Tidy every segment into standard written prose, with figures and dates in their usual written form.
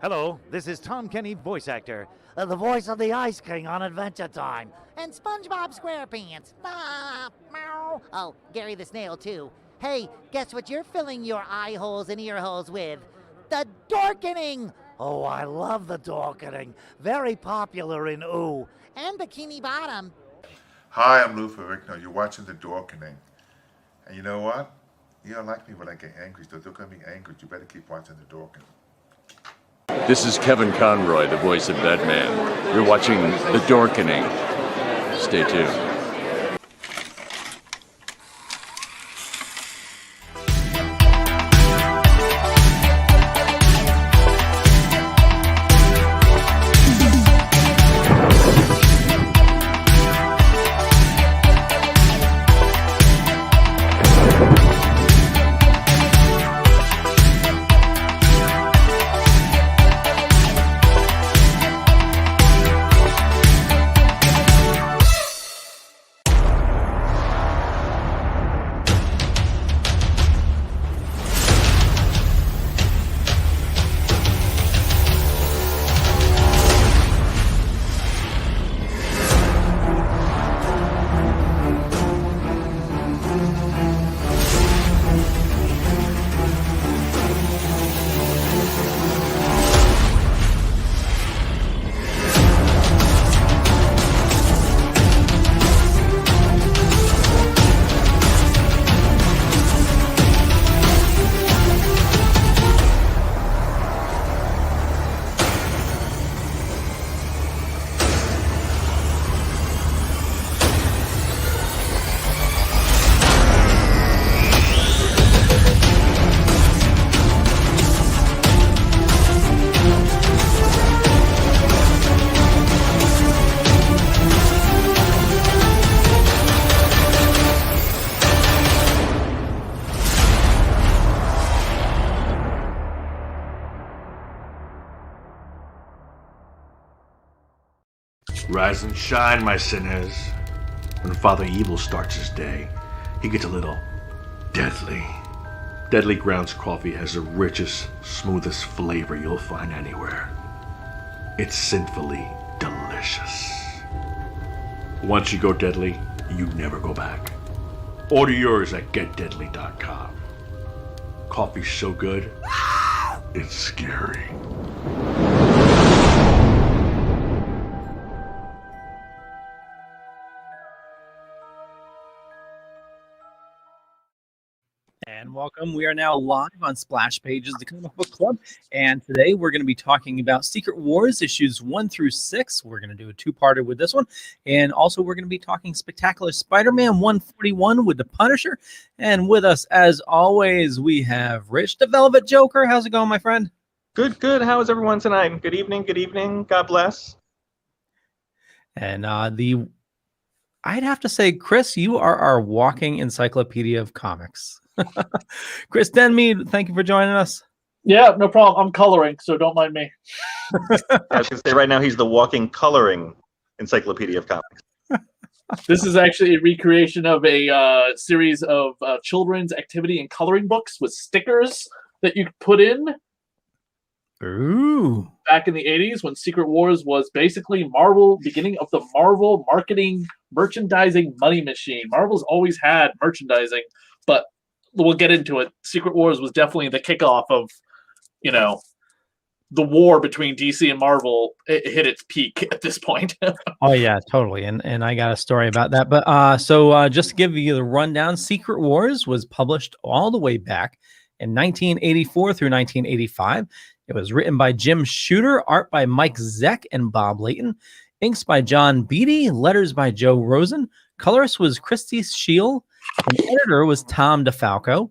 Hello, this is Tom Kenny, voice actor. The voice of the Ice King on Adventure Time. And SpongeBob SquarePants. Meow. Oh, Gary the Snail, too. Hey, guess what you're filling your eye holes and ear holes with? The Dorkening! Oh, I love the Dorkening. Very popular in Ooh. And Bikini Bottom. Hi, I'm Lou Ferrigno. You're watching The Dorkening. And you know what? You don't like me when I get angry, so don't get me angry. You better keep watching The Dorkening. This is Kevin Conroy, the voice of Batman. You're watching The Dorkening. Stay tuned. Rise and shine, my sinners. When Father Evil starts his day, he gets a little deadly. Deadly Grounds coffee has the richest, smoothest flavor you'll find anywhere. It's sinfully delicious. Once you go deadly, you never go back. Order yours at getdeadly.com. Coffee's so good, it's scary. And welcome. We are now live on Splash Pages, the Comic Book Club. And today we're going to be talking about Secret Wars issues 1 through 6. We're going to do a two-parter with this one. And also we're going to be talking Spectacular Spider-Man 141 with the Punisher. And with us, as always, we have Rich the Velvet Joker. How's it going, my friend? Good, good. How is everyone tonight? Good evening, good evening. God bless. And I'd have to say, Chris, you are our walking encyclopedia of comics. Chris Denmead, thank you for joining us. Yeah, no problem. I'm coloring, so don't mind me. I was going to say right now he's the walking coloring encyclopedia of comics. This is actually a recreation of a series of children's activity and coloring books with stickers that you could put in. Ooh. Back in the 80s when Secret Wars was basically Marvel, beginning of the Marvel marketing, merchandising money machine. Marvel's always had merchandising, but we'll get into it. Secret Wars was definitely the kickoff of, the war between DC and Marvel. It hit its peak at this point. Oh yeah, totally. And I got a story about that. But so just to give you the rundown, Secret Wars was published all the way back in 1984 through 1985. It was written by Jim Shooter, art by Mike Zeck and Bob Layton, inks by John Beatty, letters by Joe Rosen, colorist was Chrstie Scheele, and editor was Tom Defalco.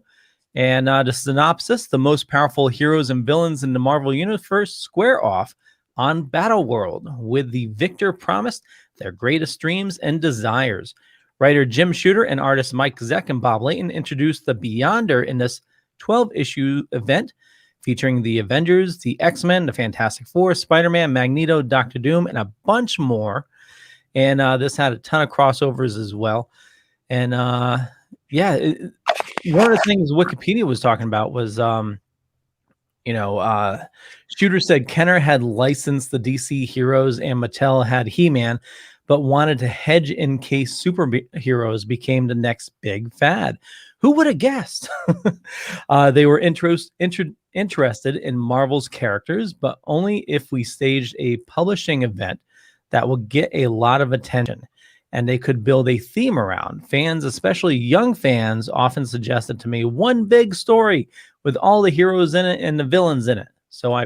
And the synopsis: the most powerful heroes and villains in the Marvel Universe square off on Battleworld, with the victor promised their greatest dreams and desires. Writer Jim Shooter and artist Mike Zeck and Bob Layton introduced the Beyonder in this 12-issue event featuring the Avengers, the X-Men, the Fantastic Four, Spider-Man, Magneto, Doctor Doom, and a bunch more. And this had a ton of crossovers as well. And one of the things Wikipedia was talking about was, Shooter said Kenner had licensed the DC heroes and Mattel had He-Man, but wanted to hedge in case superheroes became the next big fad. Who would have guessed? They were interested in Marvel's characters, but only if we staged a publishing event that will get a lot of attention and they could build a theme around. Fans, especially young fans, often suggested to me one big story with all the heroes in it and the villains in it. So I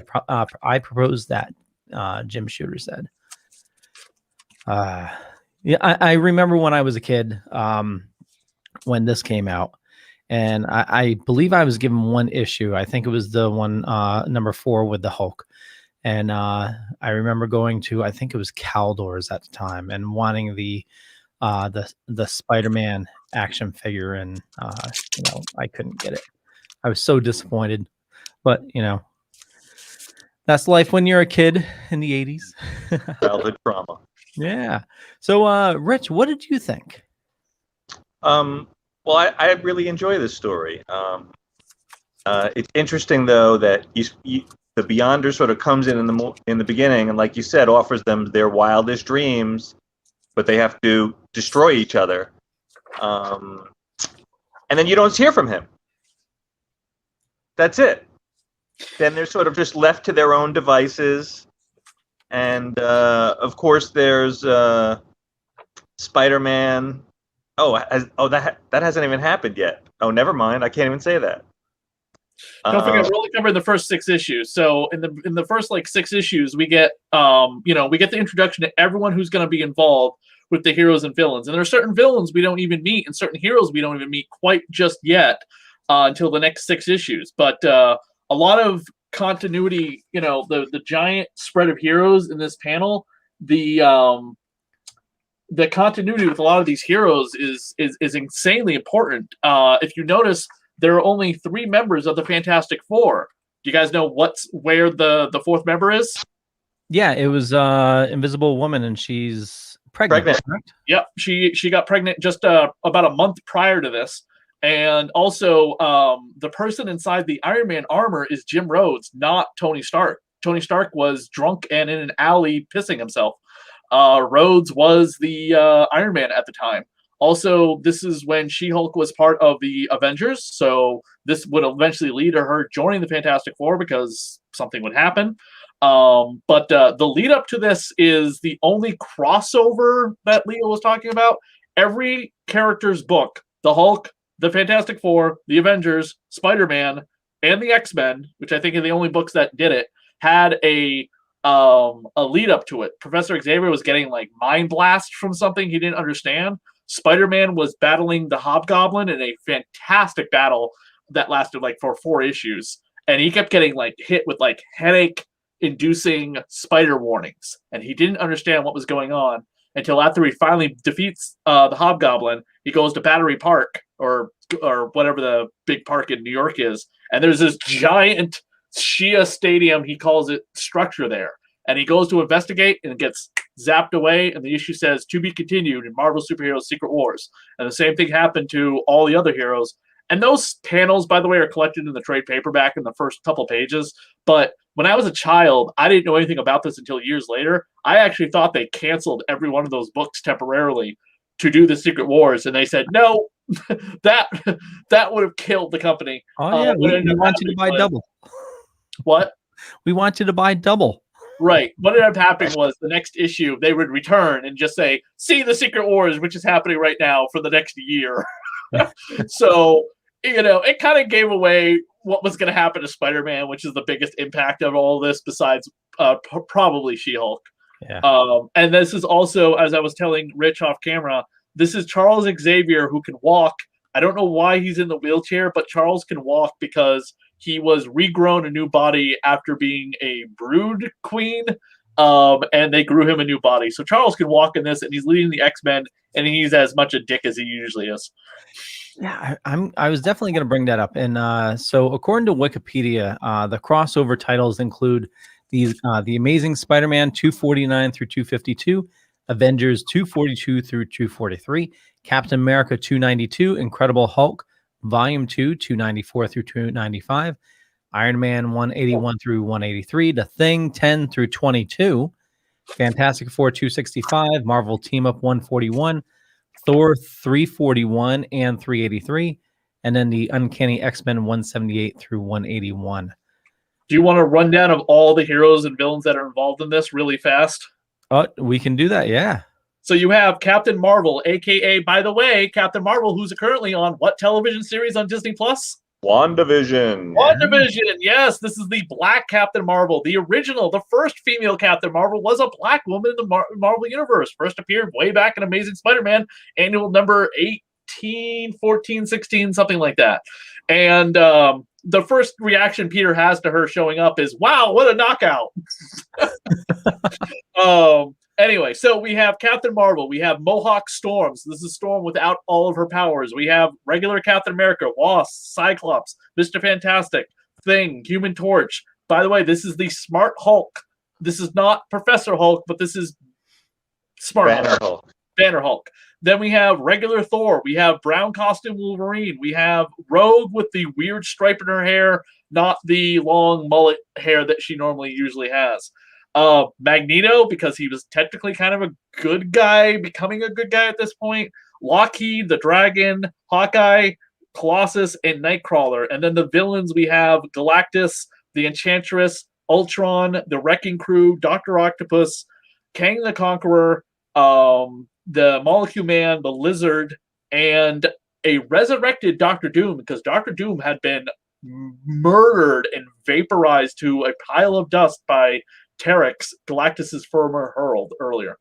proposed that, Jim Shooter said. I remember when I was a kid, when this came out, and I believe I was given one issue. I think it was the one number 4 with the Hulk. And I remember going to, I think it was Caldor's at the time, and wanting the Spider-Man action figure, and I couldn't get it. I was so disappointed, but that's life when you're a kid in the 80s. Childhood trauma. Yeah. So, Rich, what did you think? Well, I really enjoy this story. It's interesting though that the Beyonder sort of comes in the beginning, and like you said, offers them their wildest dreams, but they have to destroy each other. And then you don't hear from him. That's it. Then they're sort of just left to their own devices. And of course, there's Spider-Man. That hasn't even happened yet. Oh, never mind. I can't even say that. Don't forget, we're only covering the first 6 issues. So in the first 6 issues, we get we get the introduction to everyone who's going to be involved with the heroes and villains. And there are certain villains we don't even meet, and certain heroes we don't even meet quite just yet until the next 6 issues. But a lot of continuity, the giant spread of heroes in this panel, the continuity with a lot of these heroes is insanely important. If you notice, there are only 3 members of the Fantastic Four. Do you guys know where the 4th member is? Yeah, it was Invisible Woman, and she's pregnant. Correct? Yep, she got pregnant just about a month prior to this. And also, the person inside the Iron Man armor is Jim Rhodes, not Tony Stark. Tony Stark was drunk and in an alley pissing himself. Rhodes was the Iron Man at the time. Also, this is when She-Hulk was part of the Avengers, so this would eventually lead to her joining the Fantastic Four because something would happen. But the lead up to this is the only crossover that Leo was talking about. Every character's book, the Hulk, the Fantastic Four, the Avengers, Spider-Man, and the X-Men, which I think are the only books that did it, had a lead up to it. Professor Xavier was getting mind blast from something he didn't understand. Spider-Man was battling the Hobgoblin in a fantastic battle that lasted for 4 issues, and he kept getting hit with headache-inducing spider warnings, and he didn't understand what was going on until after he finally defeats the Hobgoblin. He goes to Battery Park or whatever the big park in New York is, and there's this giant Shea Stadium, he calls it, structure there. And he goes to investigate and gets zapped away, and the issue says, "To be continued in Marvel Superheroes Secret Wars." And the same thing happened to all the other heroes. And those panels, by the way, are collected in the trade paperback in the first couple pages. But when I was a child, I didn't know anything about this until years later. I actually thought they canceled every one of those books temporarily to do the Secret Wars, and they said, no, that would have killed the company. Oh, yeah, we want you to buy double. What? We want you to buy double. Right. What ended up happening was the next issue, they would return and just say, see the Secret Wars, which is happening right now for the next year. So, it kind of gave away what was going to happen to Spider-Man, which is the biggest impact of all this besides probably She-Hulk. Yeah. And this is also, as I was telling Rich off camera, this is Charles Xavier who can walk. I don't know why he's in the wheelchair, but Charles can walk because he was regrown a new body after being a brood queen, and they grew him a new body. So Charles can walk in this, and he's leading the X-Men, and he's as much a dick as he usually is. Yeah, I was definitely going to bring that up. And so according to Wikipedia, the crossover titles include these The Amazing Spider-Man 249 through 252, Avengers 242 through 243, Captain America 292, Incredible Hulk Volume 2 294 through 295, Iron Man 181 through 183, The Thing 10 through 22, Fantastic Four 265, Marvel Team Up 141, Thor 341 and 383, and then the Uncanny X-Men 178 through 181. Do you want a rundown of all the heroes and villains that are involved in this really fast? Oh, we can do that, yeah. So you have Captain Marvel, aka, by the way, Captain Marvel, who's currently on what television series on Disney Plus? WandaVision. WandaVision, yes, this is the Black Captain Marvel. The original, the first female Captain Marvel was a black woman in the Marvel Universe. First appeared way back in Amazing Spider-Man, annual number 18, 14, 16, something like that. And the first reaction Peter has to her showing up is, wow, what a knockout. Anyway, so we have Captain Marvel. We have Mohawk Storms. This is Storm without all of her powers. We have regular Captain America, Wasp, Cyclops, Mr. Fantastic, Thing, Human Torch. By the way, this is the Smart Hulk. This is not Professor Hulk, but this is Smart Hulk. Banner Hulk. Then we have regular Thor. We have brown costume Wolverine. We have Rogue with the weird stripe in her hair, not the long mullet hair that she normally usually has. Magneto, because he was technically kind of a good guy, becoming a good guy at this point. Lockheed, the Dragon, Hawkeye, Colossus, and Nightcrawler. And then the villains, we have Galactus, the Enchantress, Ultron, the Wrecking Crew, Dr. Octopus, Kang the Conqueror, the Molecule Man, the Lizard, and a resurrected Doctor Doom, because Doctor Doom had been murdered and vaporized to a pile of dust by Terex, Galactus's former herald, earlier.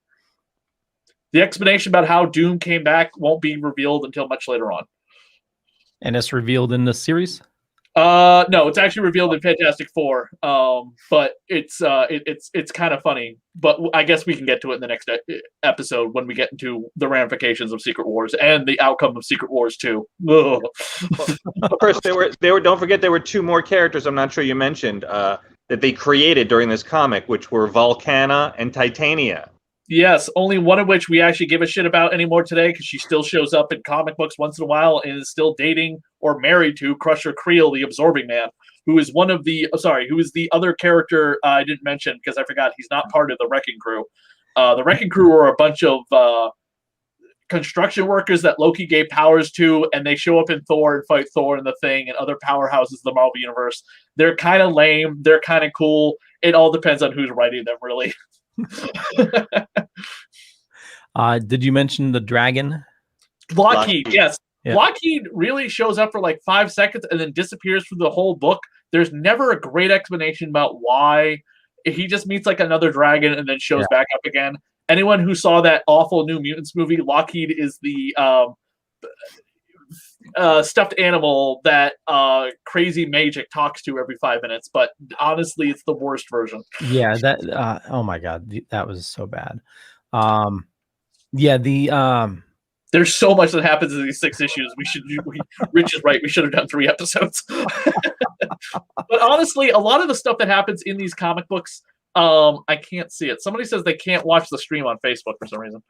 The explanation about how Doom came back won't be revealed until much later on. And it's revealed in this series? No, it's actually revealed in Fantastic Four. But it's kind of funny. But I guess we can get to it in the next episode when we get into the ramifications of Secret Wars and the outcome of Secret Wars 2. Well, first, there were. Don't forget, there were two more characters. I'm not sure you mentioned that they created during this comic, which were Volcana and Titania. Yes, only one of which we actually give a shit about anymore today, because she still shows up in comic books once in a while and is still dating or married to Crusher Creel, the Absorbing Man, who is who is the other character I didn't mention because I forgot he's not part of the Wrecking Crew. The Wrecking Crew are a bunch of construction workers that Loki gave powers to, and they show up in Thor and fight Thor and the Thing and other powerhouses of the Marvel Universe. They're kind of lame. They're kind of cool. It all depends on who's writing them, really. Did you mention the Dragon? Lockheed, yes. Yeah. Lockheed really shows up for like 5 seconds and then disappears through the whole book. There's never a great explanation about why. He just meets like another dragon and then shows back up again. Anyone who saw that awful New Mutants movie, Lockheed is the stuffed animal that Crazy Magic talks to every 5 minutes. But honestly, it's the worst version. Yeah, that. Oh my god, that was so bad. There's so much that happens in these 6 issues. Rich is right. We should have done 3 episodes. But honestly, a lot of the stuff that happens in these comic books, I can't see it. Somebody says they can't watch the stream on Facebook for some reason.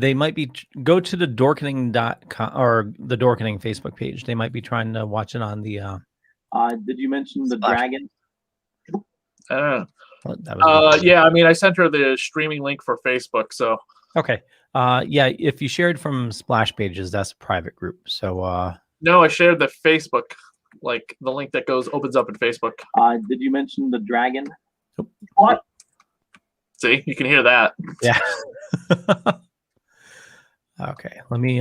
They might be go to the dorkening.com or the Dorkening Facebook page. They might be trying to watch it on the. Did you mention the Dragon? Yeah, I mean, I sent her the streaming link for Facebook, so. Okay. Yeah, if you shared from Splash Pages, that's a private group. So. No, I shared the Facebook, like the link that opens up in Facebook. Did you mention the Dragon? What? See, you can hear that. Yeah. Okay, let me.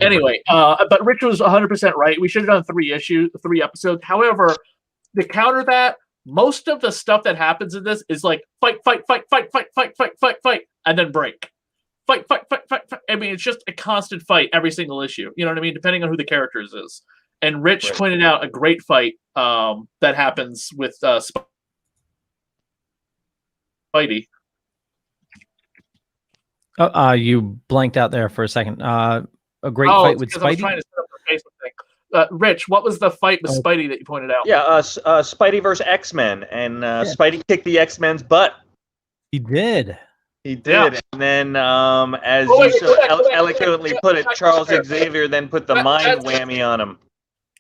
Anyway, but Rich was 100% right. We should have done 3 episodes. However, to counter that, most of the stuff that happens in this is like fight, and then break. Fight. I mean, it's just a constant fight every single issue. You know what I mean? Depending on who the characters is. And Rich pointed out a great fight that happens with Spidey. Oh, you blanked out there for a second. A great fight with Spidey. I was trying to set up the Facebook thing. Rich, what was the fight with Spidey that you pointed out? Yeah, Spidey versus X-Men, and Spidey kicked the X-Men's butt. He did. He did, Yeah. and then as Oh, you wait, so go back. eloquently put it, Charles Xavier then put the mind whammy on him.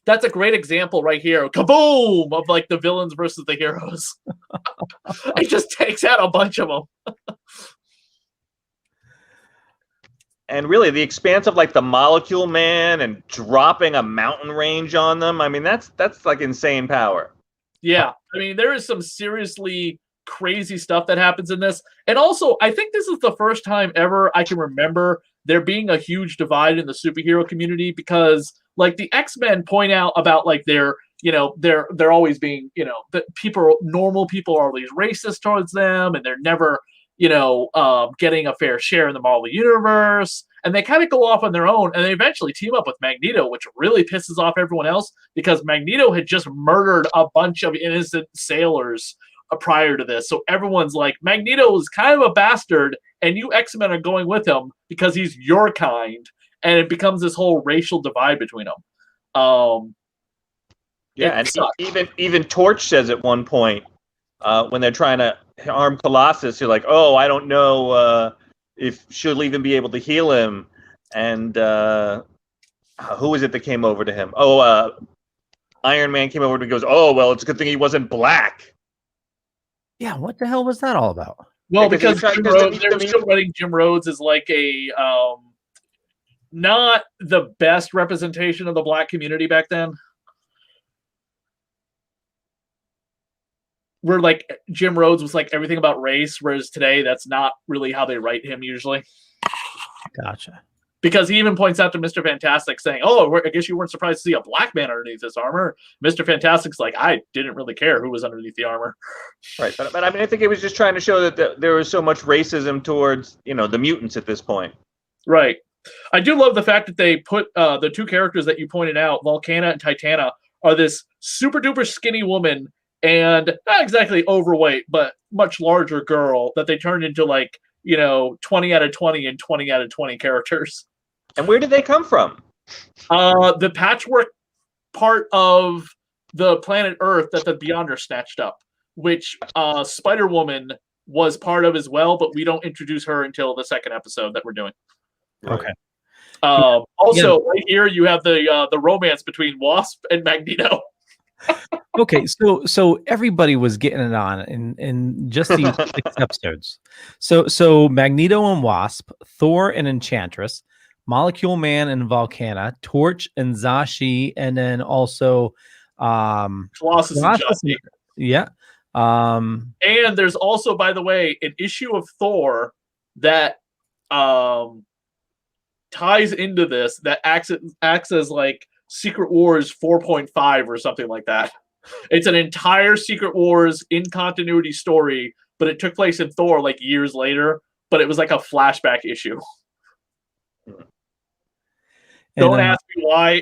That's a great example right here. Kaboom! Of like the villains versus the heroes. It just takes out a bunch of them. And really, the expanse of like the Molecule Man and dropping a mountain range on them. I mean, that's like insane power. Yeah, I mean, there is some seriously crazy stuff that happens in this. And also, I think this is the first time ever I can remember there being a huge divide in the superhero community, because like the X-Men point out about like they're always being, that normal people are always racist towards them, and they're never, getting a fair share in the Marvel universe. And they kind of go off on their own, and they eventually team up with Magneto, which really pisses off everyone else, because Magneto had just murdered a bunch of innocent sailors prior to this. So everyone's like, Magneto is kind of a bastard, and you X-Men are going with him because he's your kind. And it becomes this whole racial divide between them. Yeah, and even Torch says at one point, when they're trying to harm Colossus, you're like, oh, I don't know if she'll even be able to heal him. And who was it that came over to him? Oh, Iron Man came over and goes, oh, well, it's a good thing he wasn't black. Yeah, what the hell was that all about? Well, because they were still writing Jim Rhodes as like a not the best representation of the black community back then. Where like Jim Rhodes was like everything about race, whereas today that's not really how they write him usually. Gotcha. Because he even points out to Mr. Fantastic saying, oh, I guess you weren't surprised to see a black man underneath this armor. Mr. Fantastic's like, I didn't really care who was underneath the armor. Right, but I mean, I think it was just trying to show that there was so much racism towards, the mutants at this point. Right. I do love the fact that they put the two characters that you pointed out, Volcana and Titana, are this super duper skinny woman and not exactly overweight, but much larger girl that they turned into like, 20 out of 20 and 20 out of 20 characters. And where did they come from? The patchwork part of the planet Earth that the Beyonder snatched up, which Spider-Woman was part of as well, but we don't introduce her until the second episode that we're doing. Okay. Also, right here you have the romance between Wasp and Magneto. Okay, so everybody was getting it on in just these 6 episodes. So Magneto and Wasp, Thor and Enchantress, Molecule Man and Volcana, Torch and Zashi, and then also Colossus and Chrstie. Yeah. And there's also, by the way, an issue of Thor that ties into this that acts as like Secret Wars 4.5 or something like that. It's an entire Secret Wars in continuity story, but it took place in Thor like years later, but it was like a flashback issue. Don't ask me why.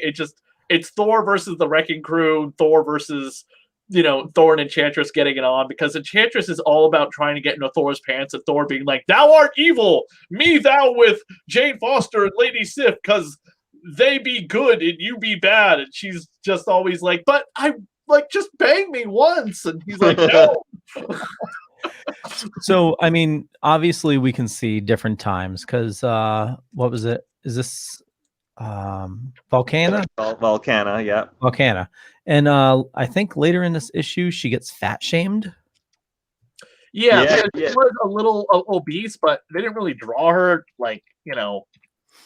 It's Thor versus the Wrecking Crew, Thor versus Thor and Enchantress getting it on, because Enchantress is all about trying to get into Thor's pants, and Thor being like, thou art evil, me thou with Jane Foster and Lady Sif, because they be good and you be bad. And she's just always like, but I like, just bang me once. And he's like, no. So, I mean, obviously we can see different times because what was it? Is this Volcana? Volcana, yeah. Volcana. And I think later in this issue, she gets fat shamed. Yeah. She was a little obese, but they didn't really draw her like,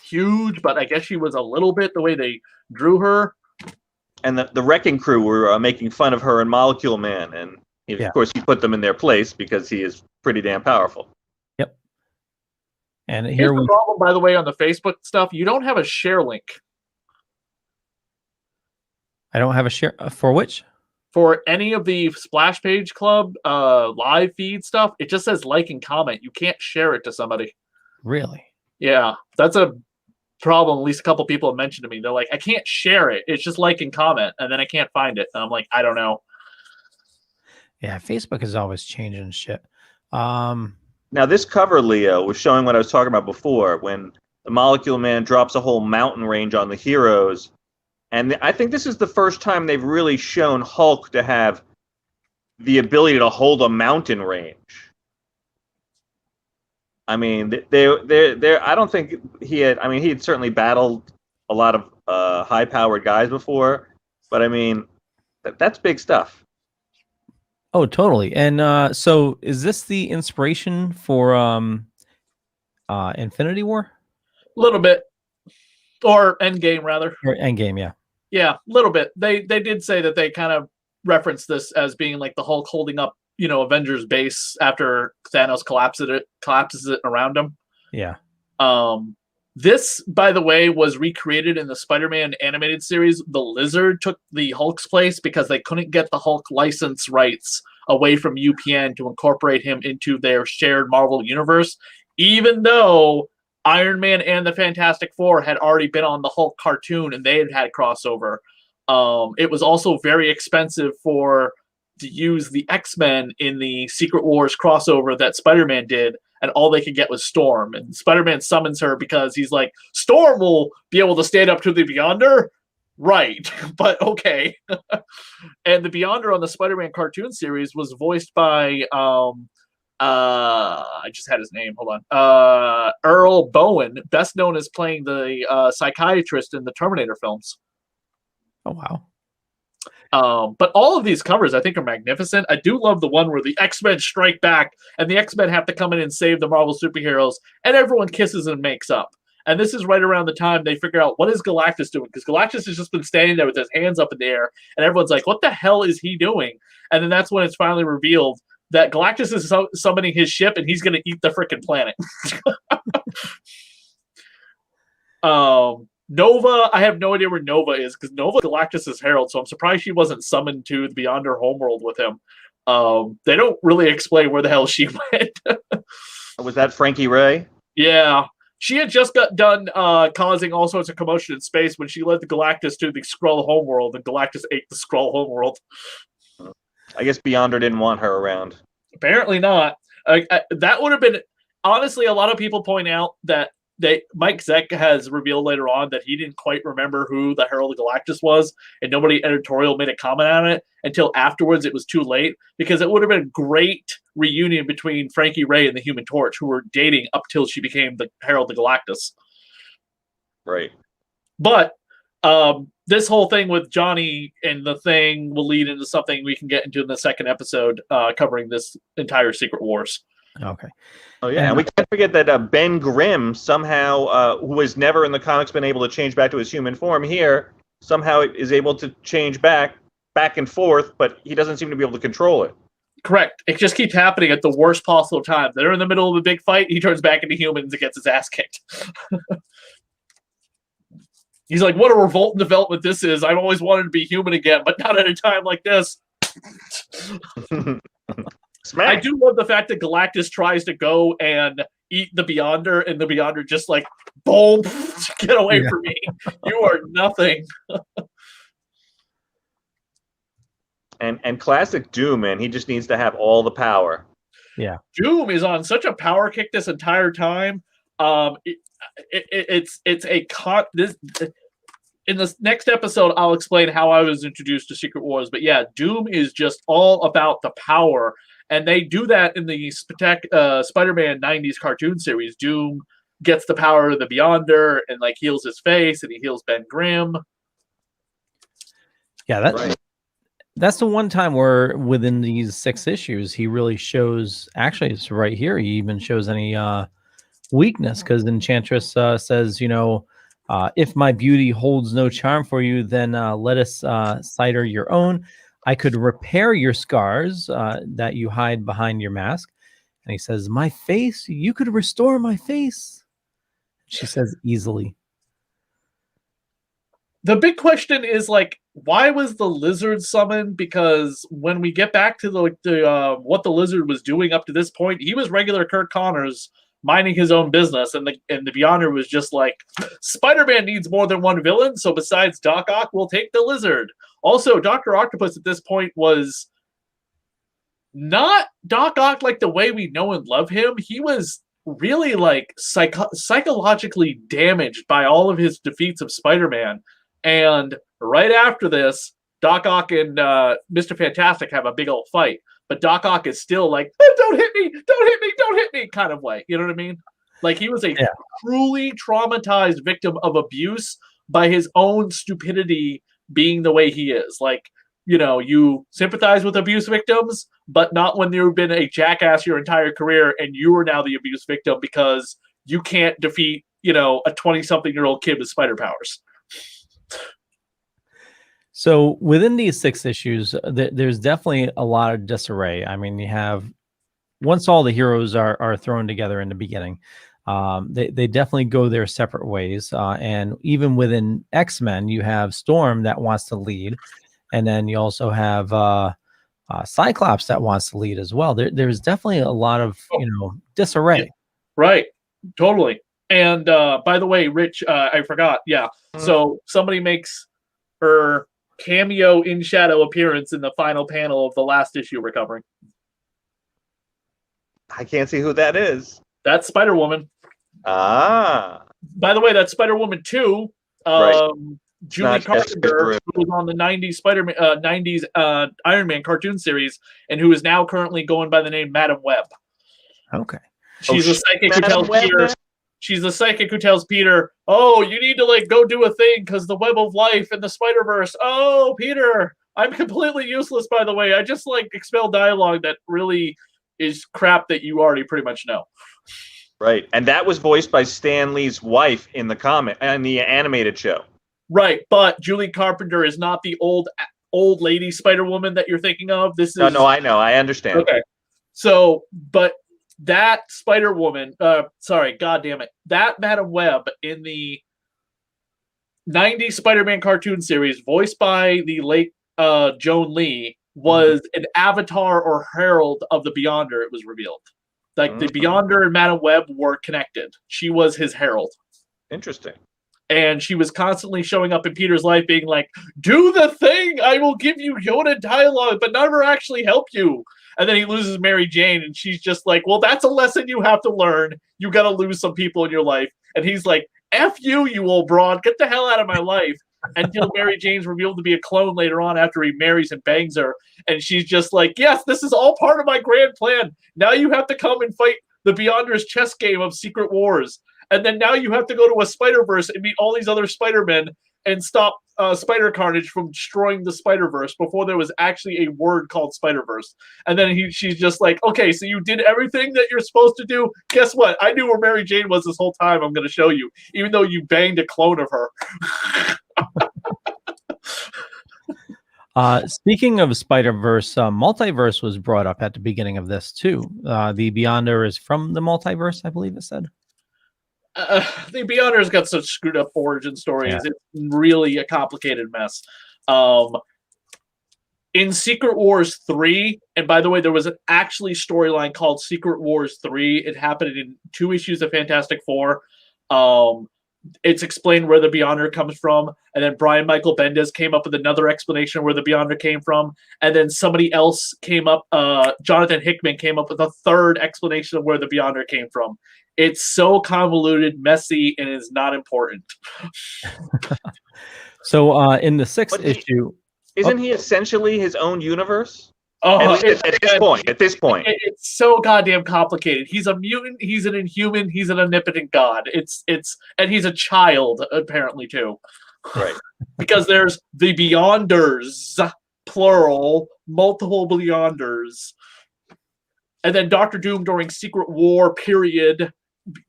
huge, but I guess she was a little bit the way they drew her. And the Wrecking Crew were making fun of her and Molecule Man, and of course he put them in their place because he is pretty damn powerful. Yep. And here's the problem, by the way, on the Facebook stuff. You don't have a share link. I don't have a share for which? For any of the Splash Page Club live feed stuff, it just says like and comment. You can't share it to somebody. Really? Yeah, that's a problem. At least a couple people have mentioned to me. They're like, I can't share it. It's just like and comment, and then I can't find it. And I'm like, I don't know. Yeah, Facebook is always changing shit. Now, this cover, Leo, was showing what I was talking about before, when the Molecule Man drops a whole mountain range on the heroes. And I think this is the first time they've really shown Hulk to have the ability to hold a mountain range. I mean, they I don't think he had. I mean, he had certainly battled a lot of high-powered guys before, but I mean, that's big stuff. Oh, totally. And so is this the inspiration for Infinity War? A little bit. Or Endgame, rather. Or Endgame, yeah. Yeah, a little bit. They did say that they kind of referenced this as being like the Hulk holding up, Avengers base after Thanos collapses it around him. Yeah. This, by the way, was recreated in the Spider-Man animated series. The Lizard took the Hulk's place because they couldn't get the Hulk license rights away from UPN to incorporate him into their shared Marvel universe, even though Iron Man and the Fantastic Four had already been on the Hulk cartoon and they had crossover. It was also very expensive to use the X-Men in the Secret Wars crossover that Spider-Man did, and all they could get was Storm. And Spider-Man summons her because he's like, Storm will be able to stand up to the Beyonder? Right, but okay. And the Beyonder on the Spider-Man cartoon series was voiced by, I just had his name, hold on. Earl Bowen, best known as playing the psychiatrist in the Terminator films. Oh, wow. But all of these covers, I think, are magnificent. I do love the one where the X-Men strike back, and the X-Men have to come in and save the Marvel superheroes, and everyone kisses and makes up. And this is right around the time they figure out, what is Galactus doing? Because Galactus has just been standing there with his hands up in the air, and everyone's like, what the hell is he doing? And then that's when it's finally revealed that Galactus is summoning his ship, and he's going to eat the frickin' planet. Nova, I have no idea where Nova is, because Nova is Galactus' herald, so I'm surprised she wasn't summoned to the Beyonder homeworld with him. They don't really explain where the hell she went. Was that Frankie Ray? Yeah. She had just got done causing all sorts of commotion in space when she led the Galactus to the Skrull homeworld, and Galactus ate the Skrull homeworld. I guess Beyonder didn't want her around. Apparently not. That would have been... Honestly, a lot of people point out that Mike Zeck has revealed later on that he didn't quite remember who the Herald of Galactus was, and nobody editorial made a comment on it until afterwards. It was too late, because it would have been a great reunion between Frankie Ray and the Human Torch, who were dating up till she became the Herald of Galactus. Right. But this whole thing with Johnny and the Thing will lead into something we can get into in the second episode, covering this entire Secret Wars. Okay. Oh yeah, and we can't forget that Ben Grimm somehow, who was never in the comics been able to change back to his human form, here somehow is able to change back and forth, but he doesn't seem to be able to control it. Correct. It just keeps happening at the worst possible time. They're in the middle of a big fight, he turns back into humans and gets his ass kicked. He's like, what a revolt in development this is. I've always wanted to be human again, but not at a time like this. I do love the fact that Galactus tries to go and eat the Beyonder, and the Beyonder just like, boom, get away from me. You are nothing. And classic Doom, man, he just needs to have all the power. Yeah. Doom is on such a power kick this entire time. In this next episode, I'll explain how I was introduced to Secret Wars. But yeah, Doom is just all about the power. And they do that in the Spider-Man 90s cartoon series. Doom gets the power of the Beyonder and like heals his face, and he heals Ben Grimm. Yeah, that's the one time where within these 6 issues, he really shows, actually it's right here, he even shows any weakness, because Enchantress says, if my beauty holds no charm for you, then let us cider your own. I could repair your scars that you hide behind your mask. And he says, my face, you could restore my face. She says, easily. The big question is, like, why was the Lizard summoned? Because when we get back to what the Lizard was doing up to this point, he was regular Kurt Connors minding his own business, and the Beyonder was just like, Spider-Man needs more than one villain, so besides Doc Ock, we'll take the Lizard. Also, Dr. Octopus at this point was not Doc Ock like the way we know and love him. He was really like psychologically damaged by all of his defeats of Spider-Man. And right after this, Doc Ock and Mr. Fantastic have a big old fight, but Doc Ock is still like, oh, don't hit me, don't hit me, don't hit me, kind of way. You know what I mean? Like he was a truly traumatized victim of abuse by his own stupidity being the way he is. Like, you know, you sympathize with abuse victims, but not when you've been a jackass your entire career and you are now the abuse victim because you can't defeat, you know, a 20-something-year-old kid with spider powers. So within these 6 issues, there's definitely a lot of disarray. I mean, you have, once all the heroes are thrown together in the beginning, they definitely go their separate ways. And even within X-Men, you have Storm that wants to lead. And then you also have Cyclops that wants to lead as well. There's definitely a lot of, disarray. Yeah. Right. Totally. And by the way, Rich, I forgot. Yeah. So somebody makes her cameo in shadow appearance in the final panel of the last issue we're covering. I can't see who that is. That's Spider-Woman. Ah. By the way, that's Spider-Woman 2. Right. Julie Carpenter, who was on the 90s Spider-Man, 90s Iron Man cartoon series, and who is now currently going by the name Madam Web. Okay. She's a psychic who tells Peter. She's the psychic who tells Peter, "Oh, you need to go do a thing because the web of life and the Spider-Verse." Oh, Peter, I'm completely useless. By the way, I just expel dialogue that really is crap that you already pretty much know. Right, and that was voiced by Stan Lee's wife in the comic and the animated show. Right, but Julie Carpenter is not the old lady Spider-Woman that you're thinking of. This is no, I know, I understand. Okay, so but that Spider-Woman, sorry, God damn it, that Madam Web in the 90s Spider-Man cartoon series, voiced by the late Joan Lee, was an avatar or herald of the Beyonder. It was revealed, the Beyonder and Madam Web were connected. She was his herald. Interesting. And she was constantly showing up in Peter's life being like, do the thing! I will give you Yoda dialogue, but never actually help you. And then he loses Mary Jane, and she's just like, well, that's a lesson you have to learn. You got to lose some people in your life. And he's like, F you, you old broad. Get the hell out of my life. Until Mary Jane's revealed to be a clone later on after he marries and bangs her. And she's just like, yes, this is all part of my grand plan. Now you have to come and fight the Beyonders chess game of Secret Wars. And then now you have to go to a Spider-Verse and meet all these other Spider-Men and stop Spider Carnage from destroying the Spider-Verse before there was actually a word called Spider-Verse. And then she's just like, okay, so you did everything that you're supposed to do. Guess what? I knew where Mary Jane was this whole time. I'm going to show you, even though you banged a clone of her. Speaking of Spider-Verse, multiverse was brought up at the beginning of this too. The Beyonder is from the multiverse, I believe it said. The Beyonder's got such screwed up origin stories. Yeah. It's really a complicated mess. In Secret Wars 3, and by the way, there was an actually storyline called Secret Wars 3. It happened in 2 issues of Fantastic Four. It's explained where the Beyonder comes from, and then Brian Michael Bendis came up with another explanation where the Beyonder came from, and then somebody else came up, Jonathan Hickman came up with a third explanation of where the Beyonder came from. It's so convoluted, messy, and is not important. So in the 6th issue... Isn't he essentially his own universe? Oh, at this point. It's so goddamn complicated. He's a mutant, he's an inhuman, he's an omnipotent god. And he's a child, apparently, too. Right. Because there's the Beyonders, plural, multiple Beyonders. And then Doctor Doom, during Secret War period,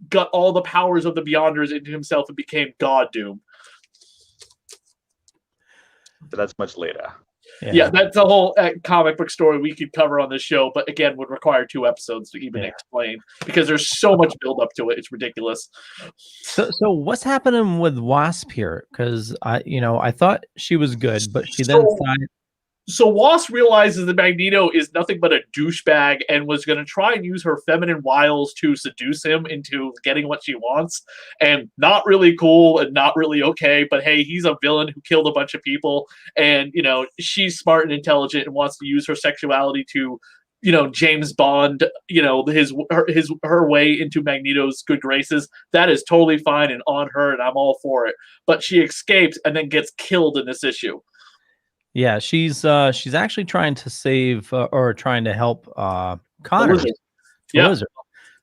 got all the powers of the Beyonders into himself and became God Doom. But that's much later. Yeah, that's a whole comic book story we could cover on this show, but again, would require 2 episodes to even explain, because there's so much build up to it. It's ridiculous. So what's happening with Wasp here? Because I thought she was good, but she then decided. So Wasp realizes that Magneto is nothing but a douchebag and was going to try and use her feminine wiles to seduce him into getting what she wants. And not really cool and not really okay. But hey, he's a villain who killed a bunch of people. And, she's smart and intelligent and wants to use her sexuality to, James Bond, her way into Magneto's good graces. That is totally fine and on her, and I'm all for it. But she escapes and then gets killed in this issue. Yeah, she's actually trying to save or trying to help Connor, Lizard. the Yeah. lizard.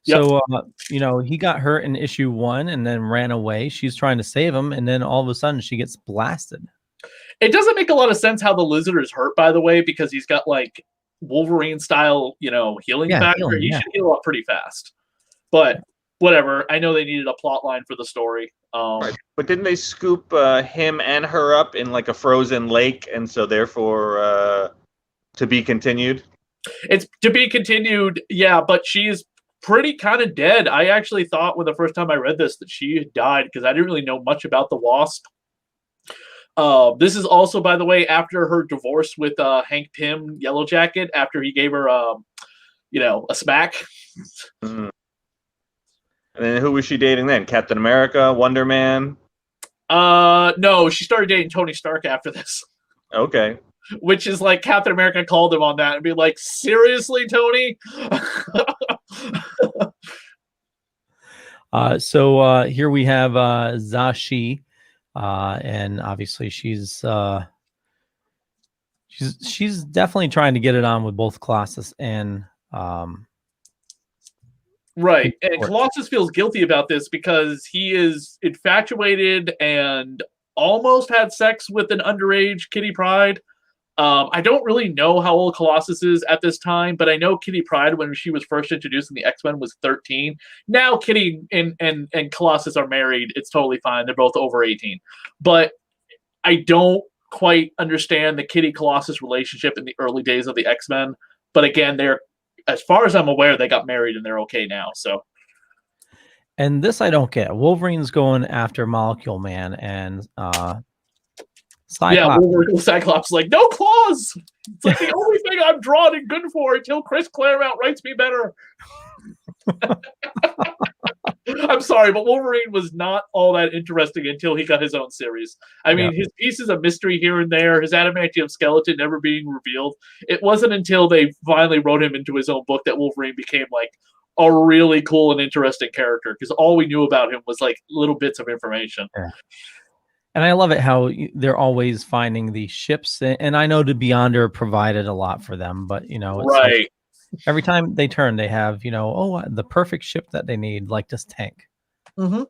Yep. So he got hurt in issue 1 and then ran away. She's trying to save him, and then all of a sudden she gets blasted. It doesn't make a lot of sense how the lizard is hurt, by the way, because he's got like Wolverine style, healing factor. Healing, He should heal up pretty fast. But whatever. I know they needed a plot line for the story. Right. But didn't they scoop him and her up in like a frozen lake, and so therefore to be continued? It's to be continued, yeah, but she's pretty kind of dead. I actually thought when the first time I read this that she had died because I didn't really know much about the Wasp. This is also, by the way, after her divorce with Hank Pym, Yellow Jacket, after he gave her, a smack. Mm-hmm. And then who was she dating then? Captain America, Wonder Man? No, she started dating Tony Stark after this. Okay. Which is like Captain America called him on that and be like, seriously, Tony? So here we have Zashi, and obviously she's definitely trying to get it on with both Colossus and right. And Colossus feels guilty about this because he is infatuated and almost had sex with an underage Kitty Pryde. I don't really know how old Colossus is at this time, but I know Kitty Pryde, when she was first introduced in the X-Men, was 13. Now Kitty and Colossus are married. It's totally fine. They're both over 18. But I don't quite understand the Kitty-Colossus relationship in the early days of the X-Men. But again, they're, as far as I'm aware, they got married and they're okay now. So. And this I don't get. Wolverine's going after Molecule Man and Cyclops. Yeah, Cyclops is like, no claws! It's like the only thing I'm drawn and good for until Chris Claremont writes me better. I'm sorry, but Wolverine was not all that interesting until he got his own series. I mean, his pieces of mystery here and there, his adamantium skeleton never being revealed. It wasn't until they finally wrote him into his own book that Wolverine became like a really cool and interesting character, because all we knew about him was like little bits of information. Yeah. And I love it how they're always finding these ships. And I know the Beyonder provided a lot for them, but, it's right. Like every time they turn, they have, the perfect ship that they need, like this tank. Mm-hmm.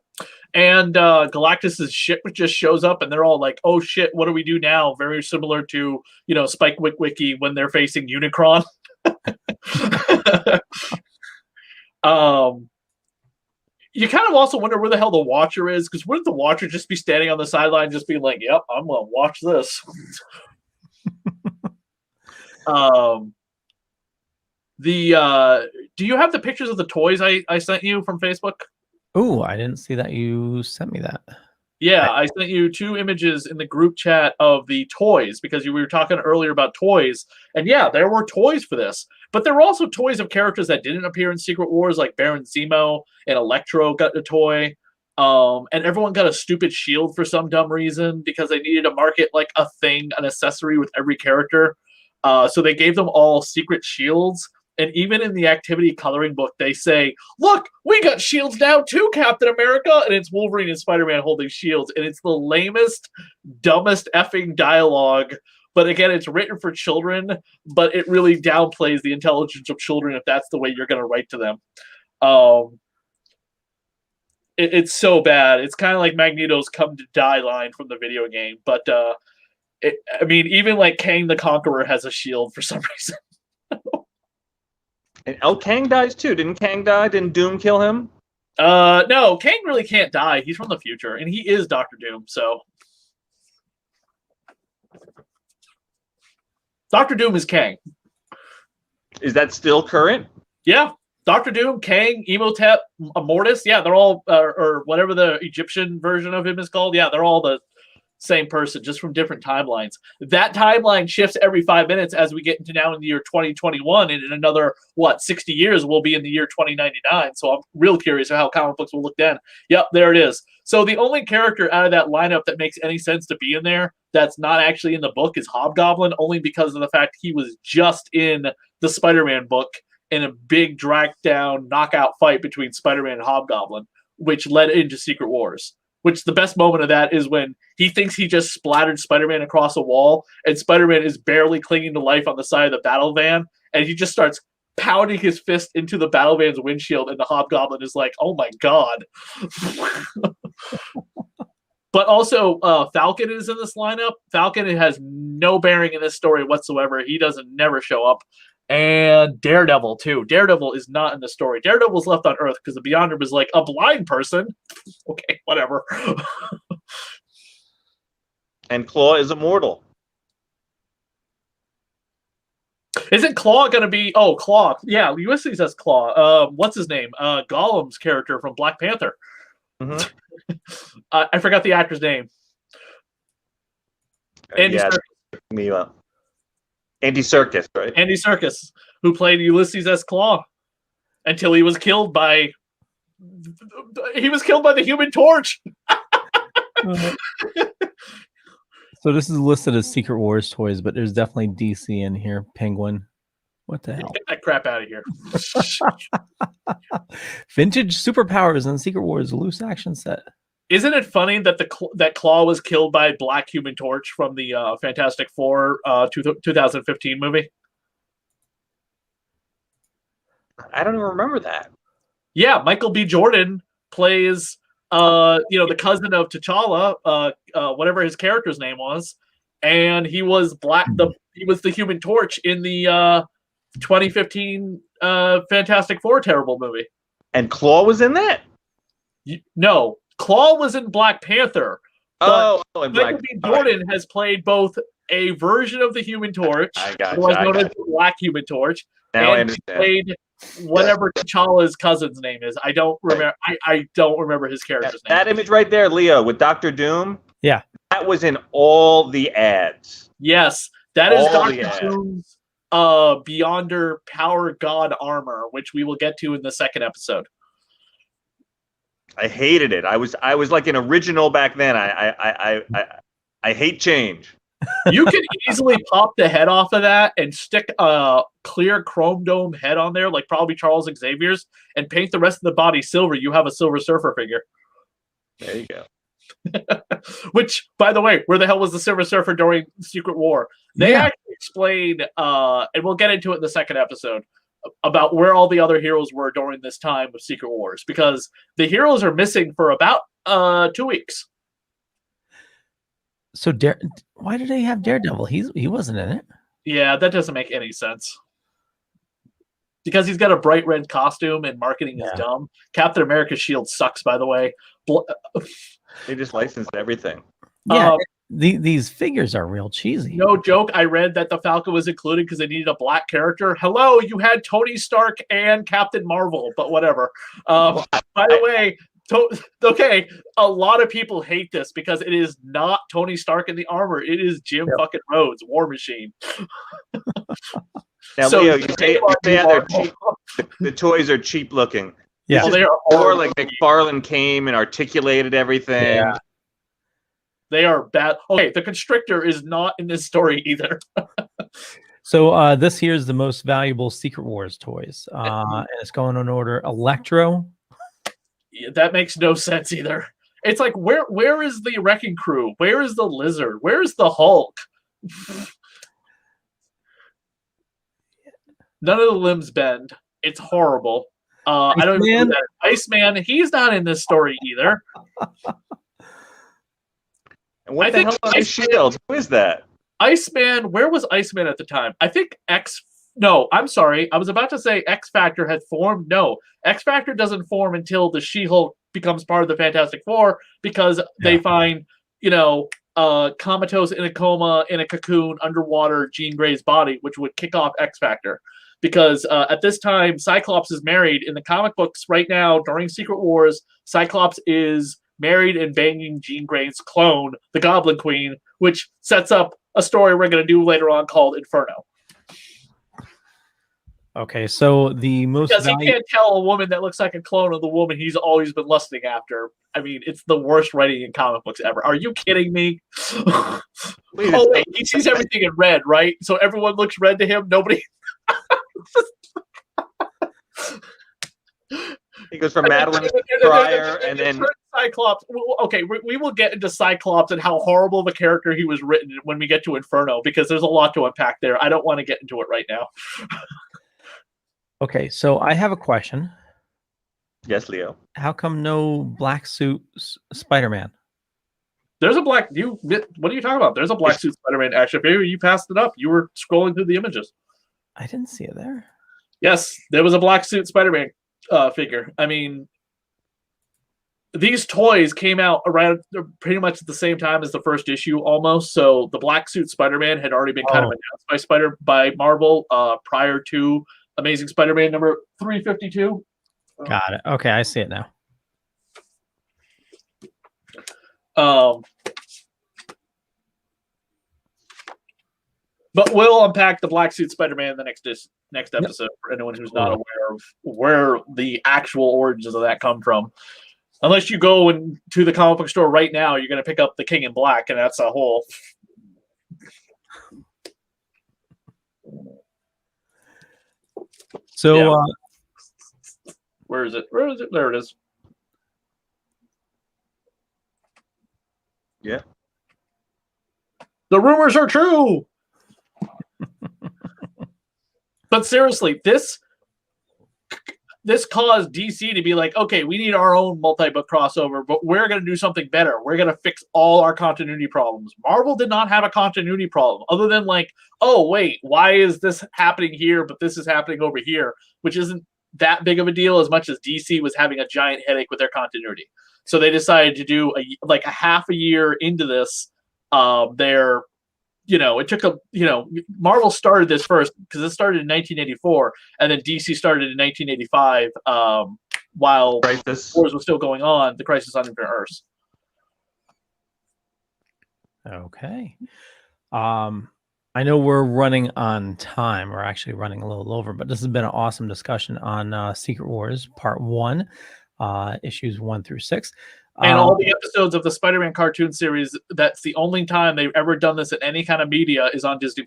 And Galactus's ship just shows up and they're all like, oh, shit, what do we do now? Very similar to, Spike Witwicky when they're facing Unicron. You kind of also wonder where the hell the Watcher is, because wouldn't the Watcher just be standing on the sideline just being like, yep, I'm going to watch this? Do you have the pictures of the toys I sent you from Facebook? Oh, I didn't see that you sent me that. Yeah, I sent you 2 images in the group chat of the toys, because we were talking earlier about toys. And yeah, there were toys for this. But there were also toys of characters that didn't appear in Secret Wars, like Baron Zemo and Electro got a toy. And everyone got a stupid shield for some dumb reason, because they needed to market like a thing, an accessory with every character. So they gave them all secret shields. And even in the activity coloring book, they say, look, we got shields now too, Captain America. And it's Wolverine and Spider-Man holding shields. And it's the lamest, dumbest effing dialogue. But again, it's written for children, but it really downplays the intelligence of children if that's the way you're going to write to them. It's so bad. It's kind of like Magneto's come to die line from the video game. But, even like Kang the Conqueror has a shield for some reason. And Kang dies too. Didn't Kang die? Didn't Doom kill him? No, Kang really can't die. He's from the future, and he is Dr. Doom, so... Dr. Doom is Kang. Is that still current? Yeah. Dr. Doom, Kang, Emotep, Immortus, yeah, they're all, or whatever the Egyptian version of him is called, yeah, they're all the same person, just from different timelines. That timeline shifts every 5 minutes as we get into now in the year 2021, and in another, 60 years, we'll be in the year 2099, so I'm real curious how comic books will look then. Yep, there it is. So the only character out of that lineup that makes any sense to be in there that's not actually in the book is Hobgoblin, only because of the fact he was just in the Spider-Man book in a big drag-down knockout fight between Spider-Man and Hobgoblin, which led into Secret Wars. Which the best moment of that is when he thinks he just splattered Spider-Man across a wall, and Spider-Man is barely clinging to life on the side of the battle van, and he just starts pounding his fist into the battle van's windshield, and the Hobgoblin is like, "Oh my god!" But also, Falcon is in this lineup. Falcon has no bearing in this story whatsoever. He doesn't never show up. And Daredevil, too. Daredevil is not in the story. Daredevil's left on Earth because the Beyonder was like, a blind person? Okay, whatever. And Claw is immortal. Isn't Claw going to be... Oh, Claw. Yeah, Ulysses says Claw. What's his name? Gollum's character from Black Panther. Mm-hmm. I forgot the actor's name. Andy Serkis. Andy Serkis, right? Andy Serkis, who played Ulysses S. Claw until he was killed by... He was killed by the Human Torch. So this is listed as Secret Wars toys, but there's definitely DC in here. Penguin. What the hell? Get that crap out of here. Vintage superpowers and Secret Wars loose action set. Isn't it funny that that Claw was killed by Black Human Torch from the Fantastic Four 2015 movie? I don't even remember that. Yeah, Michael B. Jordan plays the cousin of T'Challa, whatever his character's name was, and he was he was the Human Torch in the 2015 Fantastic Four terrible movie. And Claw was in that? No. Claw was in Black Panther. And Michael B. Jordan has played both a version of the Human Torch, otherwise known as the Black Human Torch, now and he played whatever T'Challa's cousin's name is. I don't remember. I don't remember his character's name. That image right there, Leo, with Dr. Doom. Yeah, that was in all the ads. Yes, that is Dr. Doom's Beyonder Power God armor, which we will get to in the second episode. I hated it. I was like an original back then. I hate change. You could easily pop the head off of that and stick a clear chrome dome head on there, like probably Charles Xavier's, and paint the rest of the body silver. You have a Silver Surfer figure. There you go. Which, by the way, where the hell was the Silver Surfer during Secret War? They actually explain, and we'll get into it in the second episode, about where all the other heroes were during this time of Secret Wars, because the heroes are missing for about 2 weeks. So why did they have Daredevil? He wasn't in it. Yeah, that doesn't make any sense. Because he's got a bright red costume and marketing is dumb. Captain America's shield sucks, by the way. They just licensed everything. Yeah, these figures are real cheesy. No joke. I read that the Falcon was included because they needed a black character. Hello, you had Tony Stark and Captain Marvel, but whatever. By the way, okay, a lot of people hate this because it is not Tony Stark in the armor. It is Jim fucking Rhodes, War Machine. Now, so, Leo, you say they're cheap. The toys are cheap looking. Yeah, well, they are more like McFarlane came and articulated everything. Yeah. They are bad. Okay, the Constrictor is not in this story either. So this here is the most valuable Secret Wars toys. And it's going in order. Electro. Yeah, that makes no sense either. It's like, where is the Wrecking Crew? Where is the Lizard? Where is the Hulk? None of the limbs bend. It's horrible. I don't even know that. Iceman, he's not in this story either. And what the hell is Shield? Who is that? Iceman, where was Iceman at the time? I think No, I'm sorry. I was about to say X Factor had formed. No, X Factor doesn't form until the She-Hulk becomes part of the Fantastic Four because they find, comatose in a coma in a cocoon underwater Jean Grey's body, which would kick off X Factor. Because at this time, Cyclops is married. In the comic books right now, during Secret Wars, Cyclops is married and banging Jean Grey's clone, the Goblin Queen, which sets up a story we're going to do later on called Inferno. Okay, so the most... Because he can't tell a woman that looks like a clone of the woman he's always been lusting after. I mean, it's the worst writing in comic books ever. Are you kidding me? Wait, he sees everything in red, right? So everyone looks red to him? Nobody... He goes from Madeline Pryor and then Cyclops. Okay, we will get into Cyclops and how horrible of a character he was written when we get to Inferno, because there's a lot to unpack there. I don't want to get into it right now. Okay, so I have a question. Yes, Leo. How come no black suit Spider-Man? There's a black. What are you talking about? There's a black suit Spider-Man action figure. You passed it up. You were scrolling through the images. I didn't see it there. Yes, there was a black suit Spider-Man figure. I mean, these toys came out around pretty much at the same time as the first issue, almost. So the black suit Spider-Man had already been kind of announced by Marvel prior to Amazing Spider-Man number 352. Got it. Okay, I see it now. But we'll unpack the black suit Spider-Man in the next episode for anyone who's not aware of where the actual origins of that come from. Unless you go to the comic book store right now, you're going to pick up the King in Black, and that's a whole. So, yeah. Where is it? There it is. Yeah. The rumors are true. But seriously, this caused DC to be like, okay, we need our own multi-book crossover, but we're going to do something better. We're going to fix all our continuity problems. Marvel did not have a continuity problem other than like, oh, wait, why is this happening here, but this is happening over here, which isn't that big of a deal as much as DC was having a giant headache with their continuity. So they decided to do a half a year into this. It took Marvel started this first because it started in 1984, and then DC started in 1985 while Crisis Wars was still going on, the Crisis on Infinite Earths. Okay. I know we're running on time. We're actually running a little over, but this has been an awesome discussion on Secret Wars Part 1, issues 1 through 6. And all the episodes of the Spider-Man cartoon series, that's the only time they've ever done this in any kind of media, is on Disney+.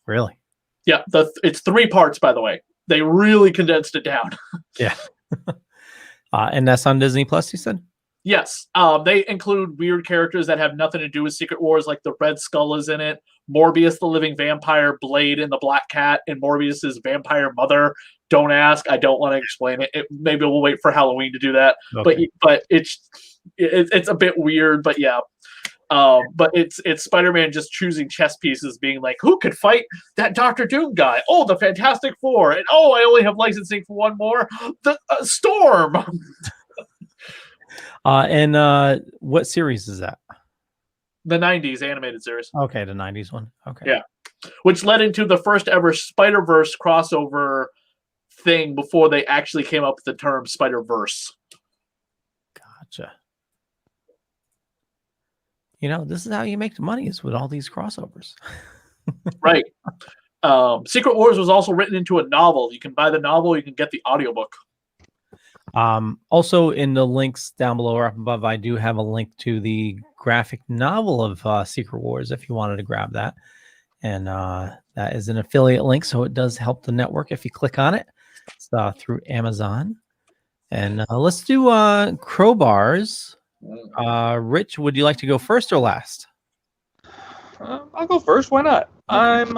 Really? Yeah, it's 3 parts, by the way. They really condensed it down. Yeah. And that's on Disney+, you said? Yes. They include weird characters that have nothing to do with Secret Wars, like the Red Skull is in it, Morbius the Living Vampire, Blade, and the Black Cat, and Morbius's vampire mother. Don't ask. I don't want to explain it. Maybe we'll wait for Halloween to do that. Okay. But it's a bit weird. But yeah. But it's Spider-Man just choosing chess pieces, being like, who could fight that Dr. Doom guy? Oh, the Fantastic Four. And oh, I only have licensing for one more. The Storm. And what series is that? The 90s animated series. Okay, the 90s one. Okay. Yeah. Which led into the first ever Spider-Verse crossover thing before they actually came up with the term Spider-Verse. Gotcha. This is how you make the money, is with all these crossovers. Right. Secret Wars was also written into a novel. You can buy the novel, you can get the audiobook. Also in the links down below or up above, I do have a link to the graphic novel of Secret Wars if you wanted to grab that. And that is an affiliate link, so it does help the network if you click on it. It's through Amazon. And let's do crowbars. Rich, would you like to go first or last? I'll go first. Why not? I'm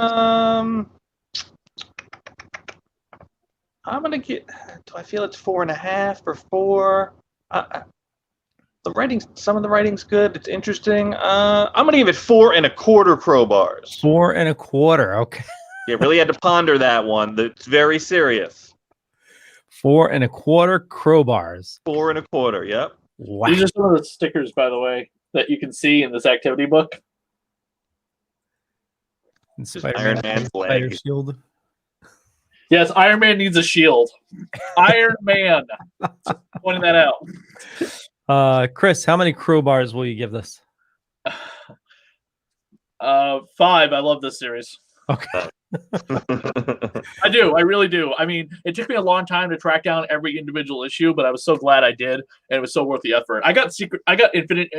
gonna get. Do I feel it's 4.5 or 4? The writing, some of the writing's good. It's interesting. I'm gonna give it 4.25 crowbars. 4.25. Okay. You really had to ponder that one. That's very serious. 4.25 crowbars. 4.25. Yep. Wow. These are some of the stickers, by the way, that you can see in this activity book. Iron Man's leg. Shield. Yes, Iron Man needs a shield. Iron Man. Pointing that out. Chris, how many crowbars will you give this? 5. I love this series. Okay. I do. I really do. I mean, it took me a long time to track down every individual issue, but I was so glad I did, and it was so worth the effort. I got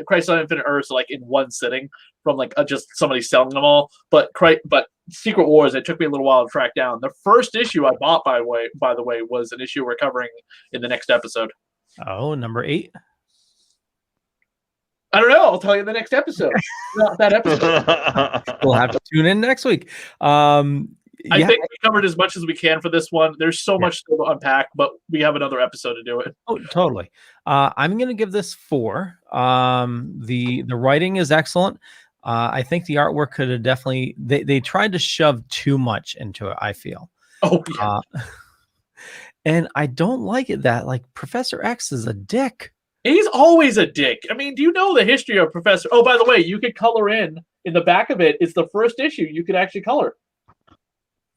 Crisis on Infinite Earths like in one sitting from like just somebody selling them all. But Secret Wars, it took me a little while to track down. The first issue I bought, by the way, was an issue we're covering in the next episode. Oh, number 8. I don't know. I'll tell you in the next episode. Not that episode. We'll have to tune in next week. I think we covered as much as we can for this one. There's so much still to unpack, but we have another episode to do it. Oh, totally. I'm going to give this 4. The writing is excellent. I think the artwork could have definitely. They tried to shove too much into it, I feel. Oh yeah. And I don't like it that like Professor X is a dick. He's always a dick. I mean, do you know the history of Professor? Oh, by the way, you could color in the back of it. It's the first issue you could actually color.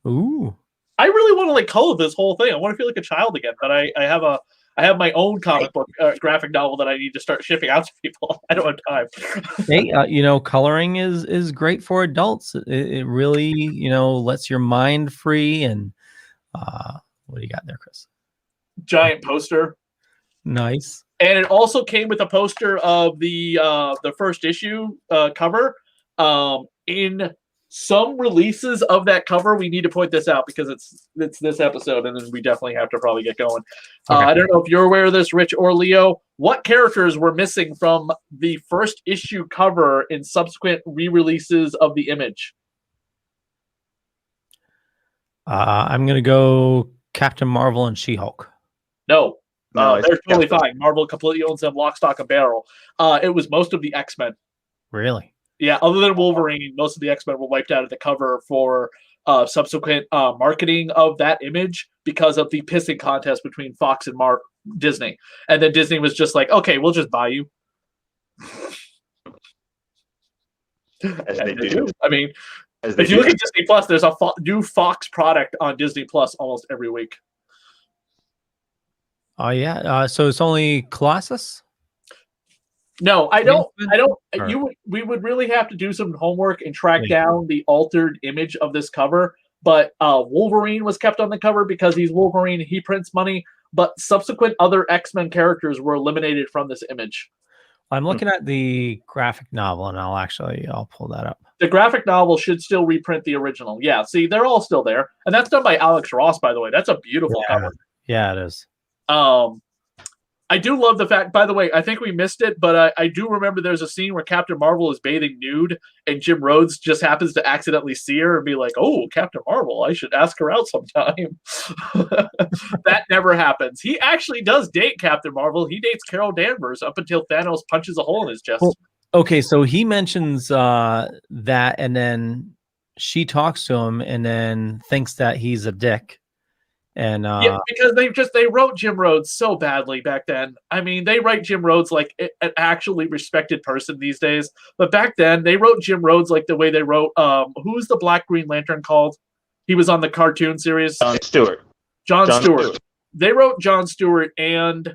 Ooh. I really want to like color this whole thing. I want to feel like a child again. But I have my own comic book graphic novel that I need to start shipping out to people. I don't have time. Hey, coloring is great for adults. It really, lets your mind free. And what do you got there, Chris? Giant poster. Nice. And it also came with a poster of the first issue cover. In some releases of that cover, we need to point this out because it's this episode, and then we definitely have to probably get going. Okay. I don't know if you're aware of this, Rich or Leo. What characters were missing from the first issue cover in subsequent re-releases of the Image? I'm gonna go Captain Marvel and She-Hulk. No. No, they're totally fine. Marvel completely owns them lock, stock, and barrel. It was most of the X-Men. Really? Yeah, other than Wolverine, most of the X-Men were wiped out of the cover for subsequent marketing of that Image because of the pissing contest between Fox and Disney. And then Disney was just like, okay, we'll just buy you. As they do. I mean, if you look at Disney Plus, there's a new Fox product on Disney Plus almost every week. Oh yeah. So it's only Colossus? No, I don't. We would really have to do some homework and track down the altered image of this cover. But Wolverine was kept on the cover because he's Wolverine. He prints money. But subsequent other X-Men characters were eliminated from this image. I'm looking at the graphic novel, and I'll pull that up. The graphic novel should still reprint the original. Yeah, see, they're all still there, and that's done by Alex Ross, by the way. That's a beautiful cover. Yeah, it is. I do love the fact, by the way, I think we missed it, but I do remember there's a scene where Captain Marvel is bathing nude and Jim Rhodes just happens to accidentally see her and be like, oh, Captain Marvel, I should ask her out sometime. That never happens. He actually does date Captain Marvel. He dates Carol Danvers up until Thanos punches a hole in his chest. Well, okay, so he mentions that, and then she talks to him and then thinks that he's a dick. And yeah, because they wrote Jim Rhodes so badly back then. I mean, they write Jim Rhodes like an actually respected person these days, but back then they wrote Jim Rhodes like the way they wrote who's the Black Green Lantern called? He was on the cartoon series. John Stewart. John Stewart. They wrote John Stewart and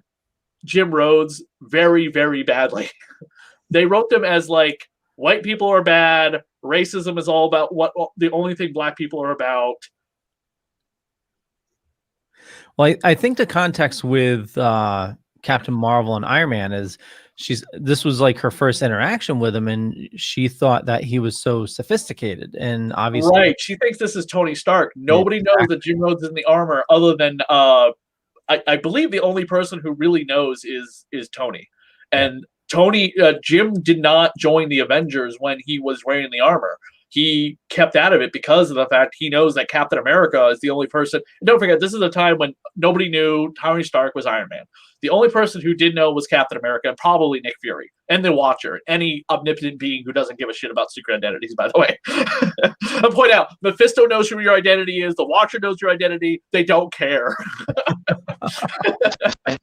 Jim Rhodes very, very badly. They wrote them as like white people are bad, racism is all about the only thing black people are about. Well, I think the context with Captain Marvel and Iron Man is this was like her first interaction with him, and she thought that he was so sophisticated, and obviously, right? She thinks this is Tony Stark. Nobody knows that Jim Rhodes is in the armor, other than I believe the only person who really knows is Tony, and Jim did not join the Avengers when he was wearing the armor. He kept out of it because of the fact he knows that Captain America is the only person. And don't forget, this is a time when nobody knew Tony Stark was Iron Man. The only person who did know was Captain America and probably Nick Fury and the Watcher, any omnipotent being who doesn't give a shit about secret identities, by the way. I'll point out, Mephisto knows who your identity is. The Watcher knows your identity. They don't care.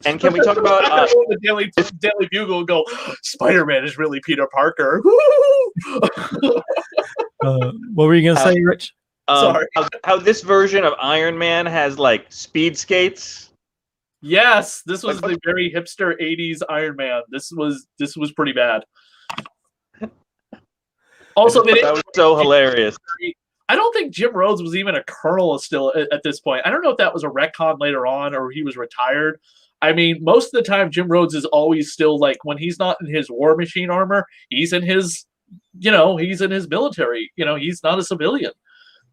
And can we talk about the Daily Bugle and go, Spider-Man is really Peter Parker. What were you going to say, Rich? Sorry. How this version of Iron Man has like speed skates. Yes, this was the very hipster 80s Iron Man. This was pretty bad. Also, that was so hilarious. I don't think Jim Rhodes was even a colonel still at this point. I don't know if that was a retcon later on or he was retired. I mean, most of the time, Jim Rhodes is always still like when he's not in his War Machine armor, he's in his, he's in his military. He's not a civilian.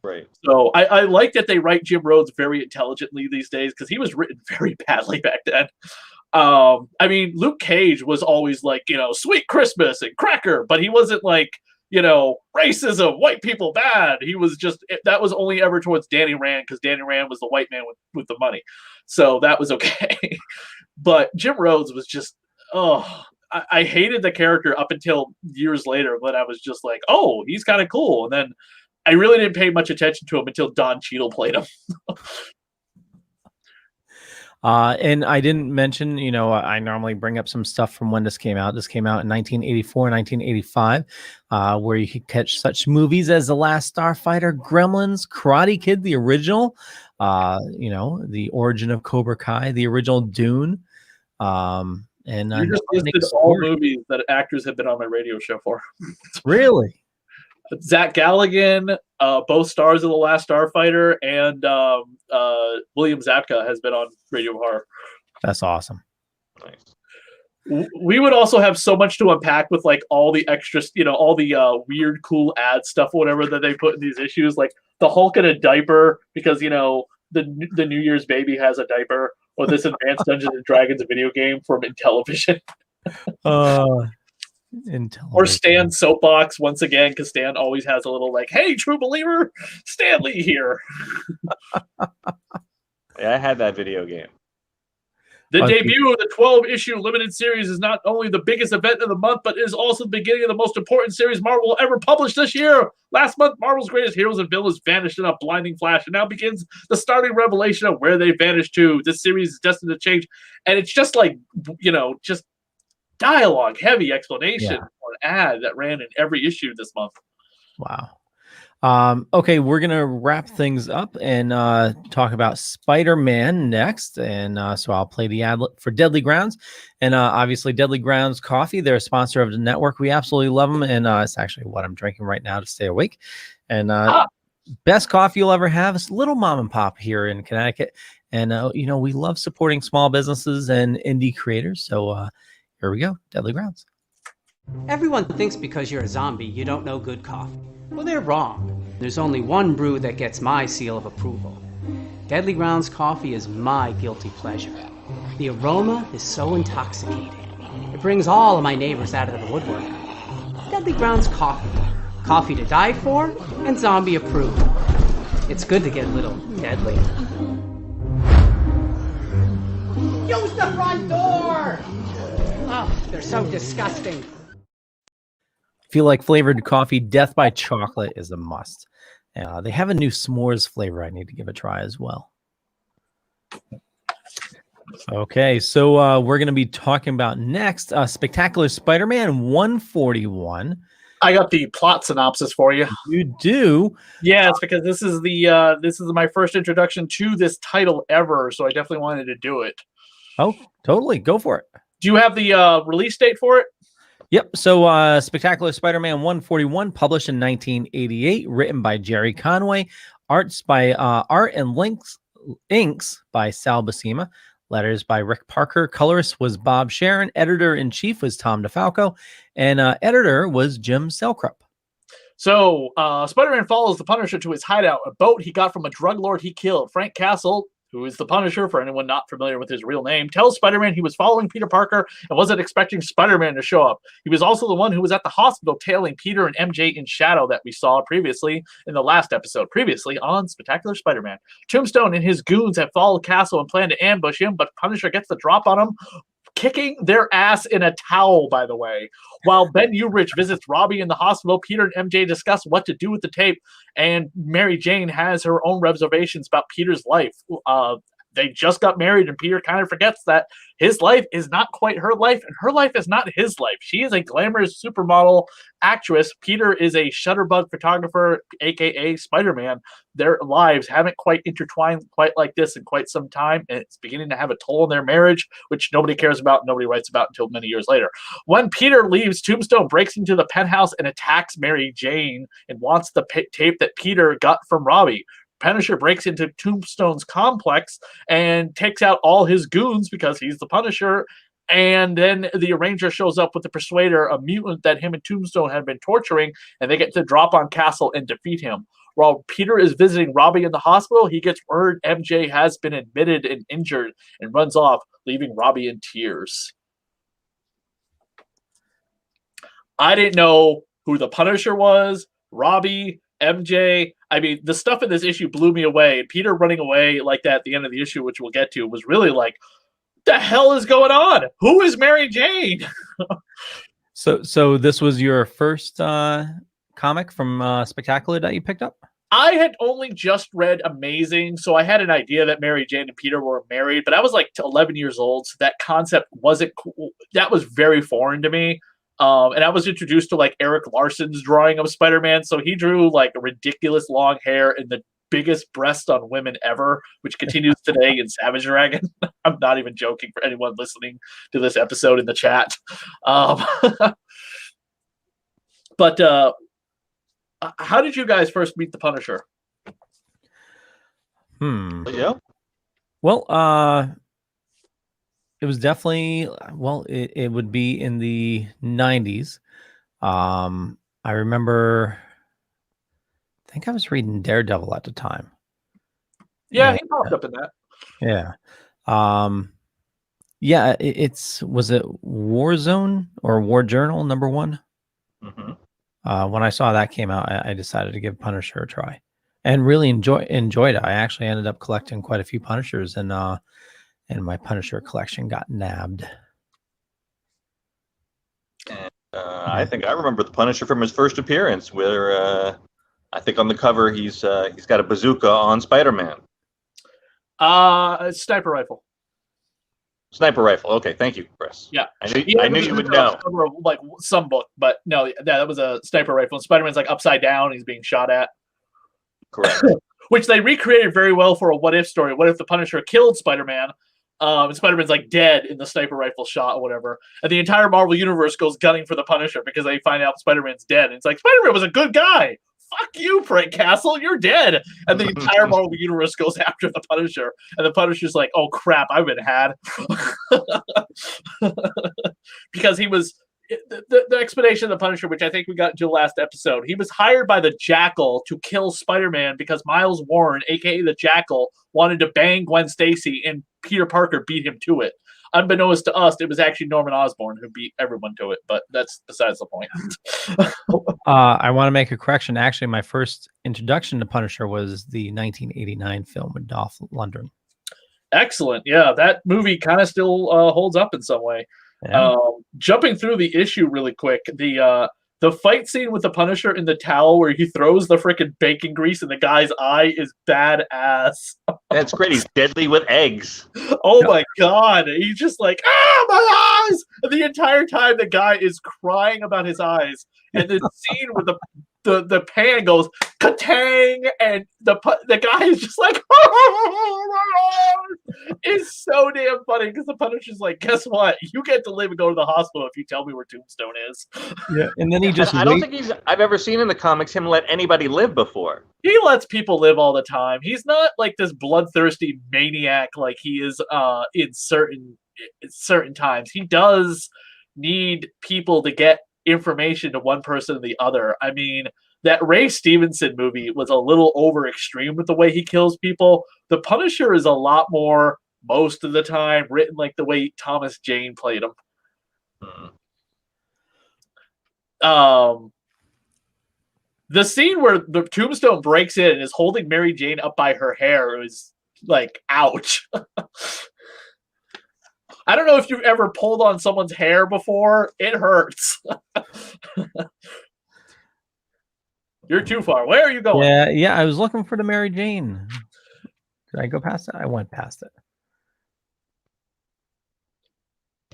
Right. So I like that they write Jim Rhodes very intelligently these days because he was written very badly back then. I mean, Luke Cage was always like, sweet Christmas and cracker, but he wasn't like, racism, white people bad. He was just, that was only ever towards Danny Rand, because Danny Rand was the white man with the money. So that was okay. But Jim Rhodes was just, I hated the character up until years later, when I was just like, oh, he's kind of cool. And then I really didn't pay much attention to him until Don Cheadle played him. And I didn't mention, I normally bring up some stuff from when this came out. This came out in 1984, 1985, where you could catch such movies as The Last Starfighter, Gremlins, Karate Kid, the original, The Origin of Cobra Kai, the original Dune. And you just listed all movies that actors have been on my radio show for. Really? Zach Galligan, both stars of The Last Starfighter, and William Zabka has been on Radio Horror. That's awesome. Nice. We would also have so much to unpack with like all the extras, all the weird, cool ad stuff, whatever that they put in these issues, like the Hulk in a diaper because the New Year's baby has a diaper, or this Advanced Dungeons and Dragons video game from Intellivision. Or Stan's soapbox once again, because Stan always has a little like, "Hey, true believer, Stan Lee here." Yeah, I had that video game. The debut of the 12-issue limited series is not only the biggest event of the month, but is also the beginning of the most important series Marvel will ever publish this year. Last month, Marvel's greatest heroes and villains vanished in a blinding flash, and now begins the starting revelation of where they vanished to. This series is destined to change, and it's just like, just dialogue heavy explanation or an ad that ran in every issue this month. Wow. Okay, we're gonna wrap things up and talk about Spider-Man next, and so I'll play the ad for Deadly Grounds, and obviously Deadly Grounds Coffee. They're a sponsor of the network. We absolutely love them, and it's actually what I'm drinking right now to stay awake. And best coffee you'll ever have. It's Little Mom and Pop here in Connecticut, and we love supporting small businesses and indie creators. So here we go, Deadly Grounds. Everyone thinks because you're a zombie, you don't know good coffee. Well, they're wrong. There's only one brew that gets my seal of approval. Deadly Grounds coffee is my guilty pleasure. The aroma is so intoxicating. It brings all of my neighbors out of the woodwork. Deadly Grounds coffee. Coffee to die for and zombie approved. It's good to get a little deadly. Use the front door! Oh, they're so disgusting. If you like flavored coffee, Death by Chocolate is a must. They have a new s'mores flavor I need to give a try as well. Okay, so we're going to be talking about next Spectacular Spider-Man 141. I got the plot synopsis for you. You do? Yes, because this is my first introduction to this title ever, so I definitely wanted to do it. Oh, totally. Go for it. Do you have the release date for it? Yep. So Spectacular Spider-Man 141, published in 1988, written by Jerry Conway, art and inks by Sal Buscema, letters by Rick Parker, colorist was Bob Sharon, editor-in-chief was Tom DeFalco, and editor was Jim Selkrup. So Spider-Man follows the Punisher to his hideout, a boat he got from a drug lord he killed. Frank Castle, who is the Punisher, for anyone not familiar with his real name, tells Spider-Man he was following Peter Parker and wasn't expecting Spider-Man to show up. He was also the one who was at the hospital tailing Peter and MJ in shadow that we saw previously in the last episode, previously on Spectacular Spider-Man. Tombstone and his goons have followed Castle and plan to ambush him, but Punisher gets the drop on him, kicking their ass in a towel, by the way. While Ben Urich visits Robbie in the hospital, Peter and MJ discuss what to do with the tape, and Mary Jane has her own reservations about Peter's life. They just got married, and Peter kind of forgets that his life is not quite her life, and her life is not his life. She is a glamorous supermodel actress. Peter is a shutterbug photographer, aka Spider-Man. Their lives haven't quite intertwined quite like this in quite some time, and it's beginning to have a toll on their marriage, which nobody cares about, nobody writes about until many years later. When Peter leaves, Tombstone breaks into the penthouse and attacks Mary Jane and wants the tape that Peter got from Robbie. Punisher breaks into Tombstone's complex and takes out all his goons because he's the Punisher. And then the Arranger shows up with the Persuader, a mutant that him and Tombstone had been torturing, and they get to drop on Castle and defeat him. While Peter is visiting Robbie in the hospital, he gets word MJ has been admitted and injured and runs off, leaving Robbie in tears. I didn't know who the Punisher was, Robbie, MJ. I mean, the stuff in this issue blew me away. Peter running away like that at the end of the issue, which we'll get to, was really like, the hell is going on? Who is Mary Jane? So this was your first comic from Spectacular that you picked up? I had only just read Amazing, so I had an idea that Mary Jane and Peter were married, but I was like 11 years old, so that concept wasn't cool. That was very foreign to me. And I was introduced to like Eric Larson's drawing of Spider-Man, so he drew like ridiculous long hair and the biggest breast on women ever, which continues today in Savage Dragon. I'm not even joking for anyone listening to this episode in the chat. But how did you guys first meet the Punisher? Yeah. Well, it was definitely, well, it would be in the 90s. I remember, I think I was reading Daredevil at the time. Yeah, he popped up in that. Yeah. Yeah, was it Warzone or War Journal #1? When I saw that came out, I decided to give Punisher a try and really enjoyed it. I actually ended up collecting quite a few Punishers, and my Punisher collection got nabbed. And, I think I remember the Punisher from his first appearance, where I think on the cover he's got a bazooka on Spider-Man. Sniper rifle. Sniper rifle. Okay, thank you, Chris. Yeah, I knew you would know. Cover of, like some book, but no, that was a sniper rifle. Spider-Man's like upside down; he's being shot at. Correct. Which they recreated very well for a what if story. What if the Punisher killed Spider-Man? And Spider-Man's like dead in the sniper rifle shot or whatever, and the entire Marvel universe goes gunning for the Punisher because they find out Spider-Man's dead. And it's like, Spider-Man was a good guy. Fuck you, Frank Castle, you're dead. And the entire Marvel universe goes after the Punisher, and the Punisher's like, oh crap, I've been had. Because he was the explanation of the Punisher, which I think we got into last episode. He was hired by the Jackal to kill Spider-Man because Miles Warren, aka the Jackal, wanted to bang Gwen Stacy, and Peter Parker beat him to it. Unbeknownst to us, it was actually Norman Osborn who beat everyone to it, but that's besides the point. I want to make a correction. Actually, my first introduction to Punisher was the 1989 film with Dolph Lundgren. Excellent. Yeah, that movie kind of still holds up in some way. Yeah. Jumping through the issue really quick, the fight scene with the Punisher in the towel where he throws the freaking bacon grease in the guy's eye is badass. That's great. He's deadly with eggs. Oh my god. He's just like, my eyes! And the entire time the guy is crying about his eyes. And the scene where the pan goes ka-tang, and the guy is just like, it's so damn funny because the Punisher's like, guess what? You get to live and go to the hospital if you tell me where Tombstone is. Yeah, and then he just I don't think I've ever seen in the comics him let anybody live before. He lets people live all the time. He's not like this bloodthirsty maniac like he is in certain times. He does need people to get information to one person or the other. I mean, that Ray Stevenson movie was a little over extreme with the way he kills people. The Punisher is a lot more, most of the time, written like the way Thomas Jane played him. The scene where the Tombstone breaks in and is holding Mary Jane up by her hair is like, ouch. I don't know if you've ever pulled on someone's hair before. It hurts. You're too far. Where are you going? Yeah. I was looking for the Mary Jane. Did I go past it? I went past it.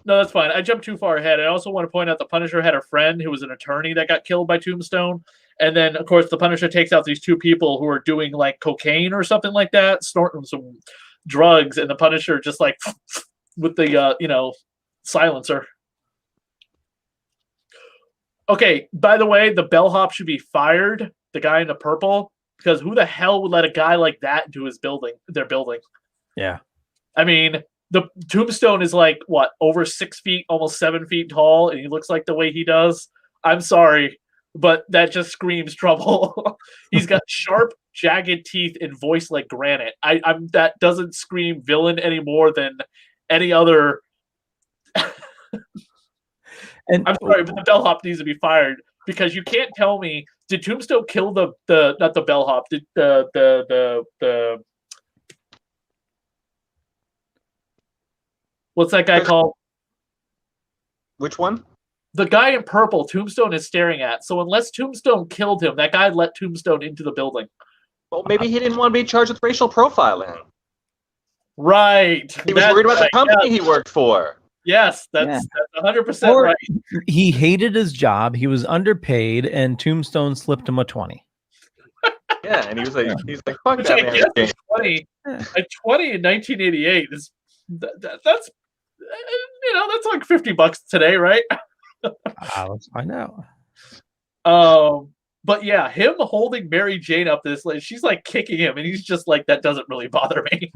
No, that's fine. I jumped too far ahead. I also want to point out the Punisher had a friend who was an attorney that got killed by Tombstone. And then, of course, the Punisher takes out these two people who are doing like cocaine or something like that, snorting some drugs, and the Punisher just like with the silencer. Okay, by the way, the bellhop should be fired, the guy in the purple, because who the hell would let a guy like that into their building? Yeah. I mean, the Tombstone is like, what, over 6 feet, almost 7 feet tall, and he looks like the way he does? I'm sorry, but that just screams trouble. He's got sharp, jagged teeth and voice like granite. I'm that doesn't scream villain any more than any other. And I'm sorry, but the bellhop needs to be fired because you can't tell me. Did Tombstone kill the not the bellhop? Did the what's that guy called? Which one? The guy in purple. Tombstone is staring at. So unless Tombstone killed him, that guy let Tombstone into the building. Well, maybe he didn't want to be charged with racial profiling. Right. He was worried about the company he worked for. Yes, that's 100% right. He hated his job. He was underpaid, and Tombstone slipped him a 20. Yeah, and he's like, fuck Which that I man. guess is 20. A 20 in 1988 is that's that's like $50 today, right? Let's find out. But yeah, him holding Mary Jane up this, like, she's like kicking him, and he's just like, that doesn't really bother me.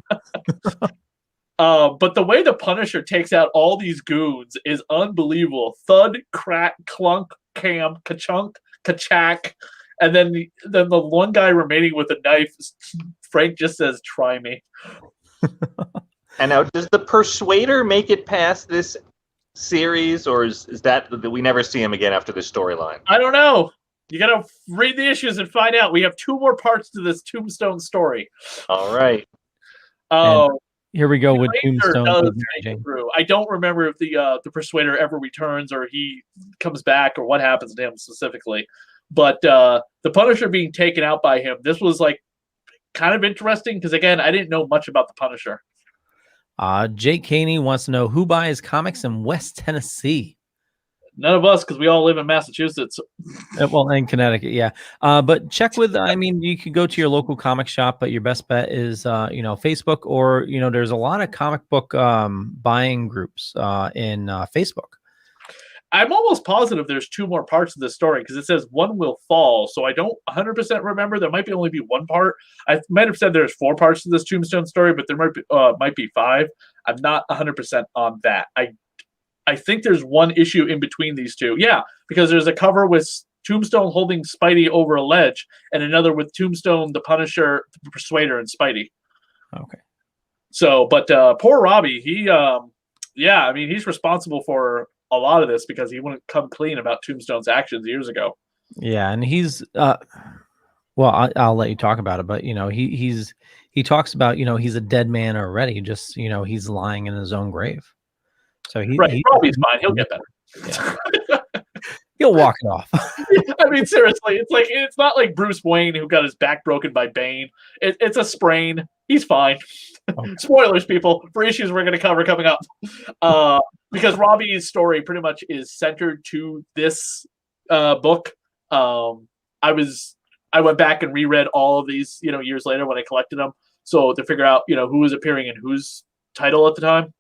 But the way the Punisher takes out all these goons is unbelievable. Thud, crack, clunk, cam, ka-chunk, ka-chack, and then the one guy remaining with a knife, Frank just says, "Try me." And now, does the Persuader make it past this series, or is that we never see him again after this storyline? I don't know. You gotta read the issues and find out. We have 2 more parts to this Tombstone story. All right. Here we go with Tombstone. I don't remember if the Persuader ever returns or he comes back or what happens to him specifically. But the Punisher being taken out by him, this was like kind of interesting because, again, I didn't know much about the Punisher. Jake Caney wants to know who buys comics in West Tennessee. None of us, because we all live in Massachusetts. Well, in Connecticut, yeah. But check with, I mean, you could go to your local comic shop, but your best bet is, Facebook, or, there's a lot of comic book buying groups in Facebook. I'm almost positive there's 2 more parts of this story because it says one will fall. So I don't 100% remember. There might only be 1 part. I might have said there's 4 parts to this Tombstone story, but there might be 5. I'm not 100% on that. I think there's 1 issue in between these 2. Yeah, because there's a cover with Tombstone holding Spidey over a ledge and another with Tombstone, the Punisher, the Persuader, and Spidey. Okay. So, but poor Robbie, he's responsible for a lot of this because he wouldn't come clean about Tombstone's actions years ago. Yeah, and he's well, I'll let you talk about it, but he talks about he's a dead man already. Just he's lying in his own grave. So Robbie's fine. He'll get better. Yeah. He'll walk it off. I mean, seriously, it's not like Bruce Wayne who got his back broken by Bane. It's a sprain. He's fine. Okay. Spoilers, people, for issues we're going to cover coming up. Because Robbie's story pretty much is centered to this book. I went back and reread all of these, years later when I collected them. So to figure out, who was appearing in whose title at the time.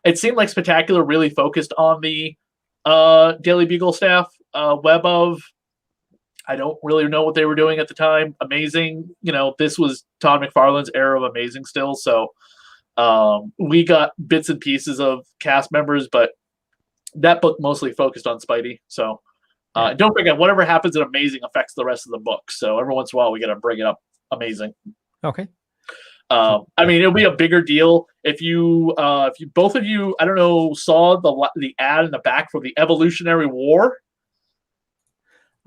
It seemed like Spectacular really focused on the Daily Beagle staff. Web of, I don't really know what they were doing at the time. Amazing. This was Todd McFarlane's era of Amazing still. So we got bits and pieces of cast members, but that book mostly focused on Spidey. So don't forget, whatever happens in Amazing affects the rest of the book. So every once in a while, we got to bring it up. Amazing. Okay. I mean, it'll be a bigger deal if you both of you, I don't know, saw the ad in the back for the Evolutionary War.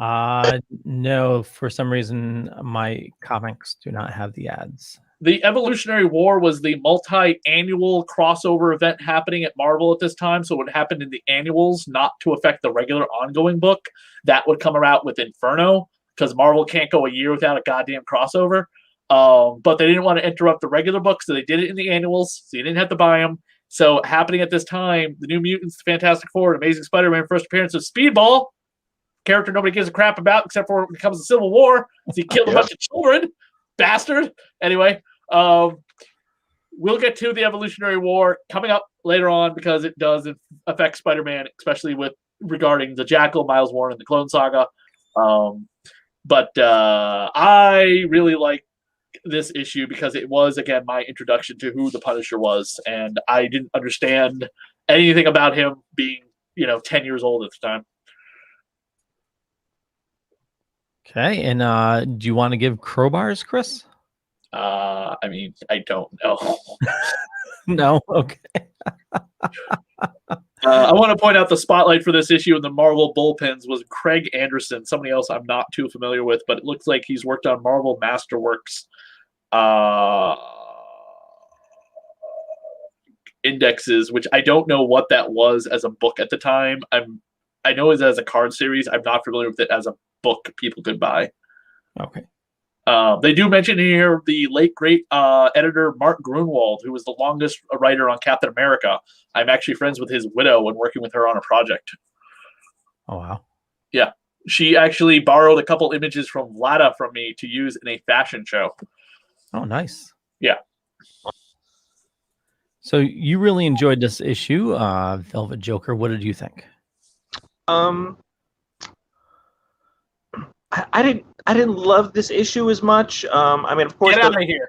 No, for some reason my comics do not have the ads. The Evolutionary War was the multi-annual crossover event happening at Marvel at this time, so it happened in the annuals, not to affect the regular ongoing book. That would come out with Inferno, because Marvel can't go a year without a goddamn crossover. But they didn't want to interrupt the regular book, so they did it in the annuals, so you didn't have to buy them. So happening at this time, the New Mutants, the Fantastic Four, and Amazing Spider-Man first appearance of Speedball, character nobody gives a crap about except for when it comes to Civil War. He killed a bunch of children. Bastard. Anyway, we'll get to the Evolutionary War coming up later on because it does affect Spider-Man, especially regarding the Jackal, Miles Warren, and the Clone Saga. But I really like this issue because it was, again, my introduction to who the Punisher was, and I didn't understand anything about him being 10 years old at the time. Okay, and do you want to give crowbars, Chris? I mean, I don't know. No? Okay. I want to point out the spotlight for this issue in the Marvel bullpens was Craig Anderson, somebody else I'm not too familiar with, but it looks like he's worked on Marvel Masterworks indexes, which I don't know what that was as a book at the time. I know it as a card series. I'm not familiar with it as a book people could buy. Okay. They do mention here the late great editor Mark Grunwald, who was the longest writer on Captain America. I'm actually friends with his widow and working with her on a project. Oh wow! Yeah, she actually borrowed a couple images from Vlada from me to use in a fashion show. Oh, nice. Yeah. So you really enjoyed this issue, Velvet Joker. What did you think? I didn't love this issue as much. I mean, of course, Get out of here.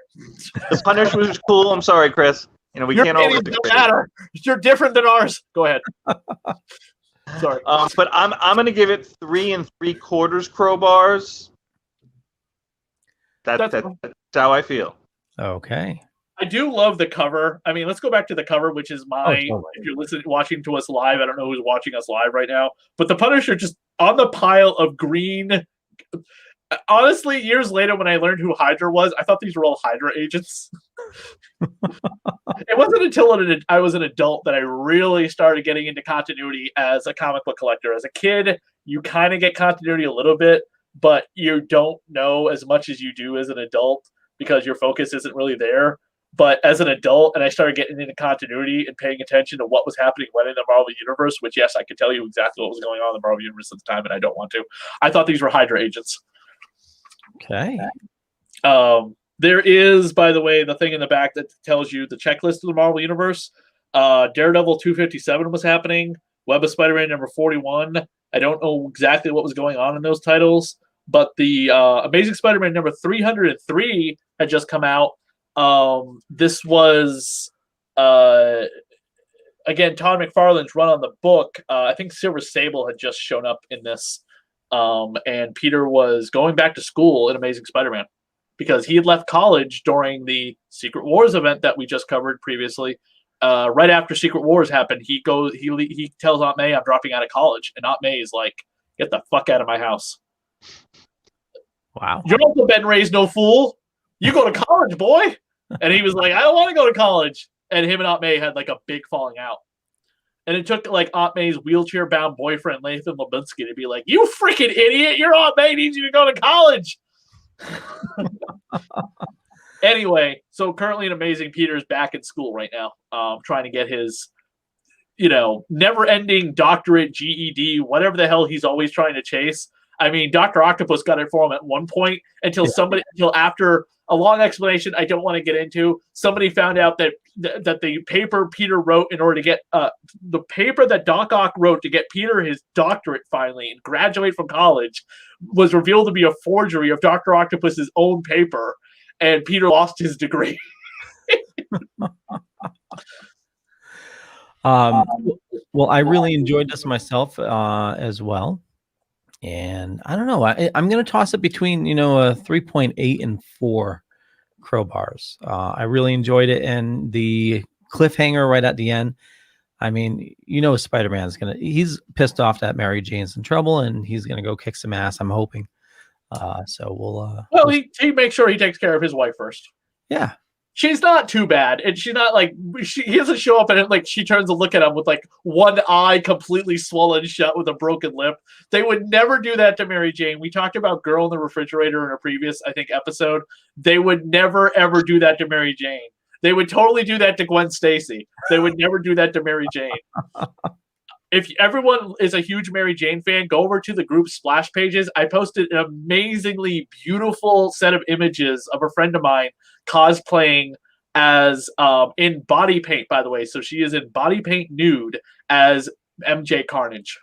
The Punisher was cool. I'm sorry, Chris. You know, we can't always. Don't matter. You're different than ours. Go ahead. Sorry. But I'm going to give it 3 3/4 crowbars. That's how I feel. Okay. I do love the cover. I mean, let's go back to the cover, which is my. totally. If you're watching to us live, I don't know who's watching us live right now, but the Punisher just on the pile of green. Honestly, years later, when I learned who Hydra was, I thought these were all Hydra agents. It wasn't until I was an adult that I really started getting into continuity as a comic book collector. As a kid, you kind of get continuity a little bit, but you don't know as much as you do as an adult because your focus isn't really there. But as an adult, and I started getting into continuity and paying attention to what was happening when in the Marvel Universe, which, yes, I could tell you exactly what was going on in the Marvel Universe at the time, and I don't want to. I thought these were Hydra agents. Okay. There is, by the way, the thing in the back that tells you the checklist of the Marvel Universe. Daredevil 257 was happening. Web of Spider-Man number 41. I don't know exactly what was going on in those titles, but the Amazing Spider-Man number 303 had just come out. This was, again, Todd McFarlane's run on the book. I think Silver Sable had just shown up in this. And Peter was going back to school in Amazing Spider-Man because he had left college during the Secret Wars event that we just covered previously. Right after Secret Wars happened, he tells Aunt May, I'm dropping out of college. And Aunt May is like, get the fuck out of my house. Wow. Your uncle Ben Ray's no fool. You go to college, boy. And he was like, I don't want to go to college. And him and Aunt May had like a big falling out. And it took like Aunt May's wheelchair-bound boyfriend, Layton Lubinsky, to be like, you freaking idiot, your Aunt May needs you to go to college. Anyway, so currently an Amazing Peter's back in school right now, trying to get his, never-ending doctorate, GED, whatever the hell he's always trying to chase. I mean, Dr. Octopus got it for him at one point until after a long explanation I don't want to get into, somebody found out that the paper Peter wrote in order to get the paper that Doc Ock wrote to get Peter his doctorate finally and graduate from college was revealed to be a forgery of Dr. Octopus's own paper, and Peter lost his degree. Well, I really enjoyed this myself as well. And I don't know. I'm going to toss it between, a 3.8 and 4 crowbars. I really enjoyed it. And the cliffhanger right at the end. I mean, Spider-Man's he's pissed off that Mary Jane's in trouble and he's going to go kick some ass, I'm hoping. So we'll. He makes sure he takes care of his wife first. Yeah. She's not too bad, and she's not like he doesn't show up and she turns to look at him with like one eye completely swollen shut with a broken lip. They would never do that to Mary Jane. We talked about Girl in the Refrigerator in a previous, I think, episode. They would never ever do that to Mary Jane. They would totally do that to Gwen Stacy. They would never do that to Mary Jane. If everyone is a huge Mary Jane fan, go over to the group splash pages. I posted an amazingly beautiful set of images of a friend of mine cosplaying as in body paint, by the way. So she is in body paint nude as MJ Carnage.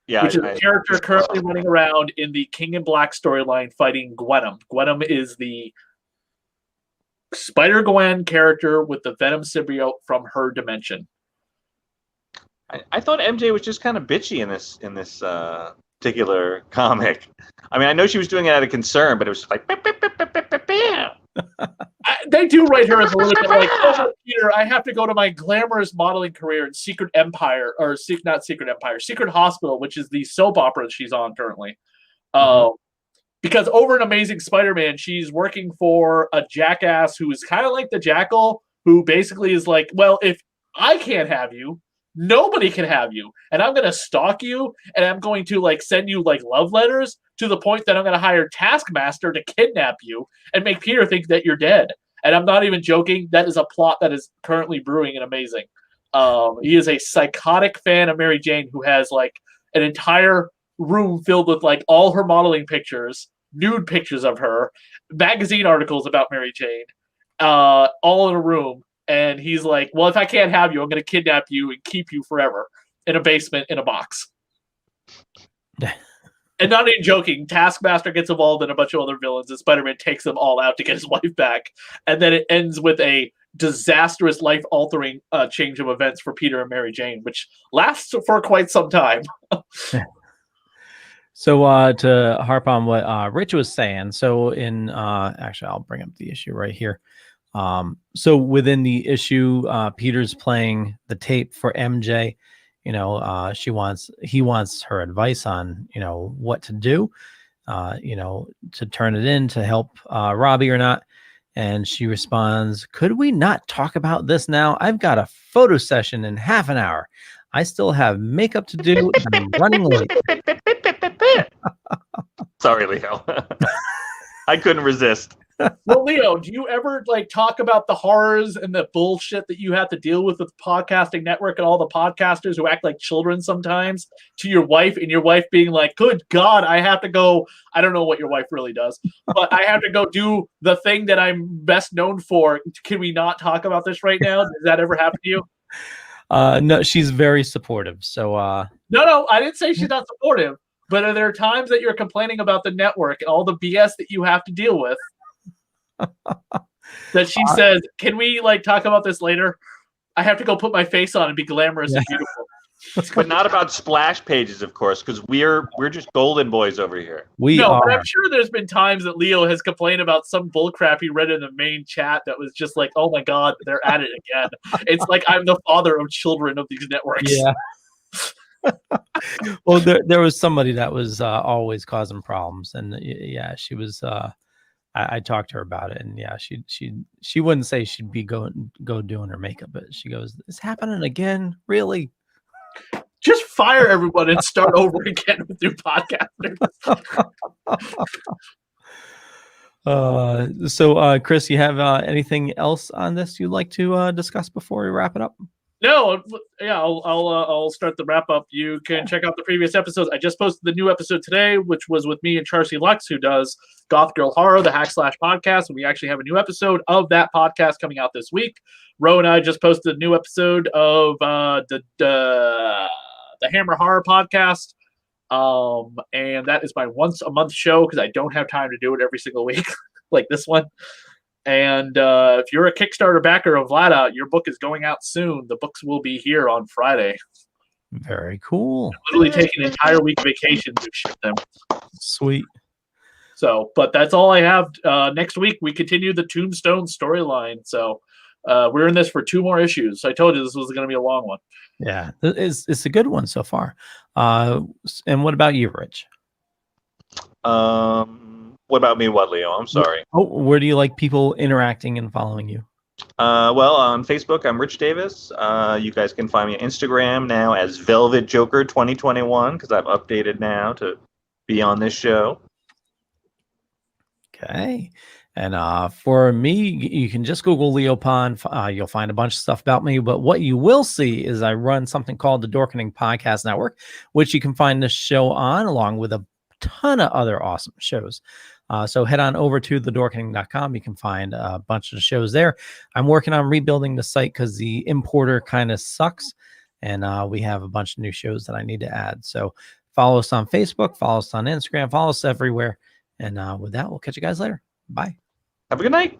Yeah, which is a character currently running around in the King in Black storyline fighting Gwenom. Gwenom is the Spider-Gwen character with the Venom symbiote from her dimension. I thought MJ was just kind of bitchy in this particular comic. I mean, I know she was doing it out of concern, but it was just like. They do write her as a little bit like, oh, Peter, I have to go to my glamorous modeling career in Secret Empire, or not Secret Empire, Secret Hospital, which is the soap opera she's on currently. Because over in Amazing Spider-Man, she's working for a jackass who is kind of like the Jackal, who basically is like, well, if I can't have you, nobody can have you, and I'm going to stalk you, and I'm going to like send you like love letters to the point that I'm going to hire Taskmaster to kidnap you and make Peter think that you're dead. And I'm not even joking. That is a plot that is currently brewing in Amazing. He is a psychotic fan of Mary Jane who has like an entire room filled with like all her modeling pictures, nude pictures of her, magazine articles about Mary Jane, all in a room. And he's like, well, if I can't have you, I'm going to kidnap you and keep you forever in a basement in a box. And not even joking, Taskmaster gets involved in a bunch of other villains, and Spider-Man takes them all out to get his wife back. And then it ends with a disastrous, life-altering change of events for Peter and Mary Jane, which lasts for quite some time. So to harp on what Rich was saying, so in actually, I'll bring up the issue right here. So within the issue, Peter's playing the tape for MJ. You know, he wants her advice on, you know, what to do, you know, to turn it in to help Robbie or not. And she responds, could we not talk about this now? I've got a photo session in half an hour. I still have makeup to do and I'm running late. Sorry, Leo. I couldn't resist. Well, Leo, do you ever like talk about the horrors and the bullshit that you have to deal with the podcasting network and all the podcasters who act like children sometimes to your wife, and your wife being like, good God, I have to go. I don't know what your wife really does, but I have to go do the thing that I'm best known for. Can we not talk about this right now? Does that ever happen to you? No, she's very supportive. So No, I didn't say she's not supportive, but are there times that you're complaining about the network and all the BS that you have to deal with that she says, can we like talk about this later? I have to go put my face on and be glamorous and beautiful. But not about splash pages, of course, because we're just golden boys over here. But I'm sure there's been times that Leo has complained about some bullcrap he read in the main chat that was just like, oh my God, they're at it again. It's like I'm the father of children of these networks. Yeah. Well, there was somebody that was always causing problems, and yeah, she was. I talked to her about it, and yeah, she wouldn't say she'd be go doing her makeup, but she goes, "It's happening again, really." Just fire everyone and start over again with new podcasters. So, Chris, you have anything else on this you'd like to discuss before we wrap it up? No, yeah, I'll start the wrap up. You can check out the previous episodes. I just posted the new episode today, which was with me and Chrstie Lux, who does Goth Girl Horror, the Hack Slash podcast. And we actually have a new episode of that podcast coming out this week. Ro and I just posted a new episode of the Hammer Horror podcast. And that is my once a month show because I don't have time to do it every single week like this one. And if you're a Kickstarter backer of Vlada, your book is going out soon. The books will be here on Friday. Very cool. I'm literally taking an entire week vacation to ship them. Sweet. So, but that's all I have. Next week, we continue the Tombstone storyline. So we're in this for 2 more issues. I told you this was going to be a long one. Yeah, it's a good one so far. And what about you, Rich? What about me? What, Leo? I'm sorry. Oh, where do you like people interacting and following you? Well, on Facebook, I'm Rich Davis. You guys can find me on Instagram now as Velvet Joker 2021 because I've updated now to be on this show. Okay. And for me, you can just Google Leo Pond. You'll find a bunch of stuff about me. But what you will see is I run something called the Dorkening Podcast Network, which you can find this show on, along with a ton of other awesome shows. So head on over to thedorkening.com. You can find a bunch of shows there. I'm working on rebuilding the site because the importer kind of sucks. And we have a bunch of new shows that I need to add. So follow us on Facebook, follow us on Instagram, follow us everywhere. And with that, we'll catch you guys later. Bye. Have a good night.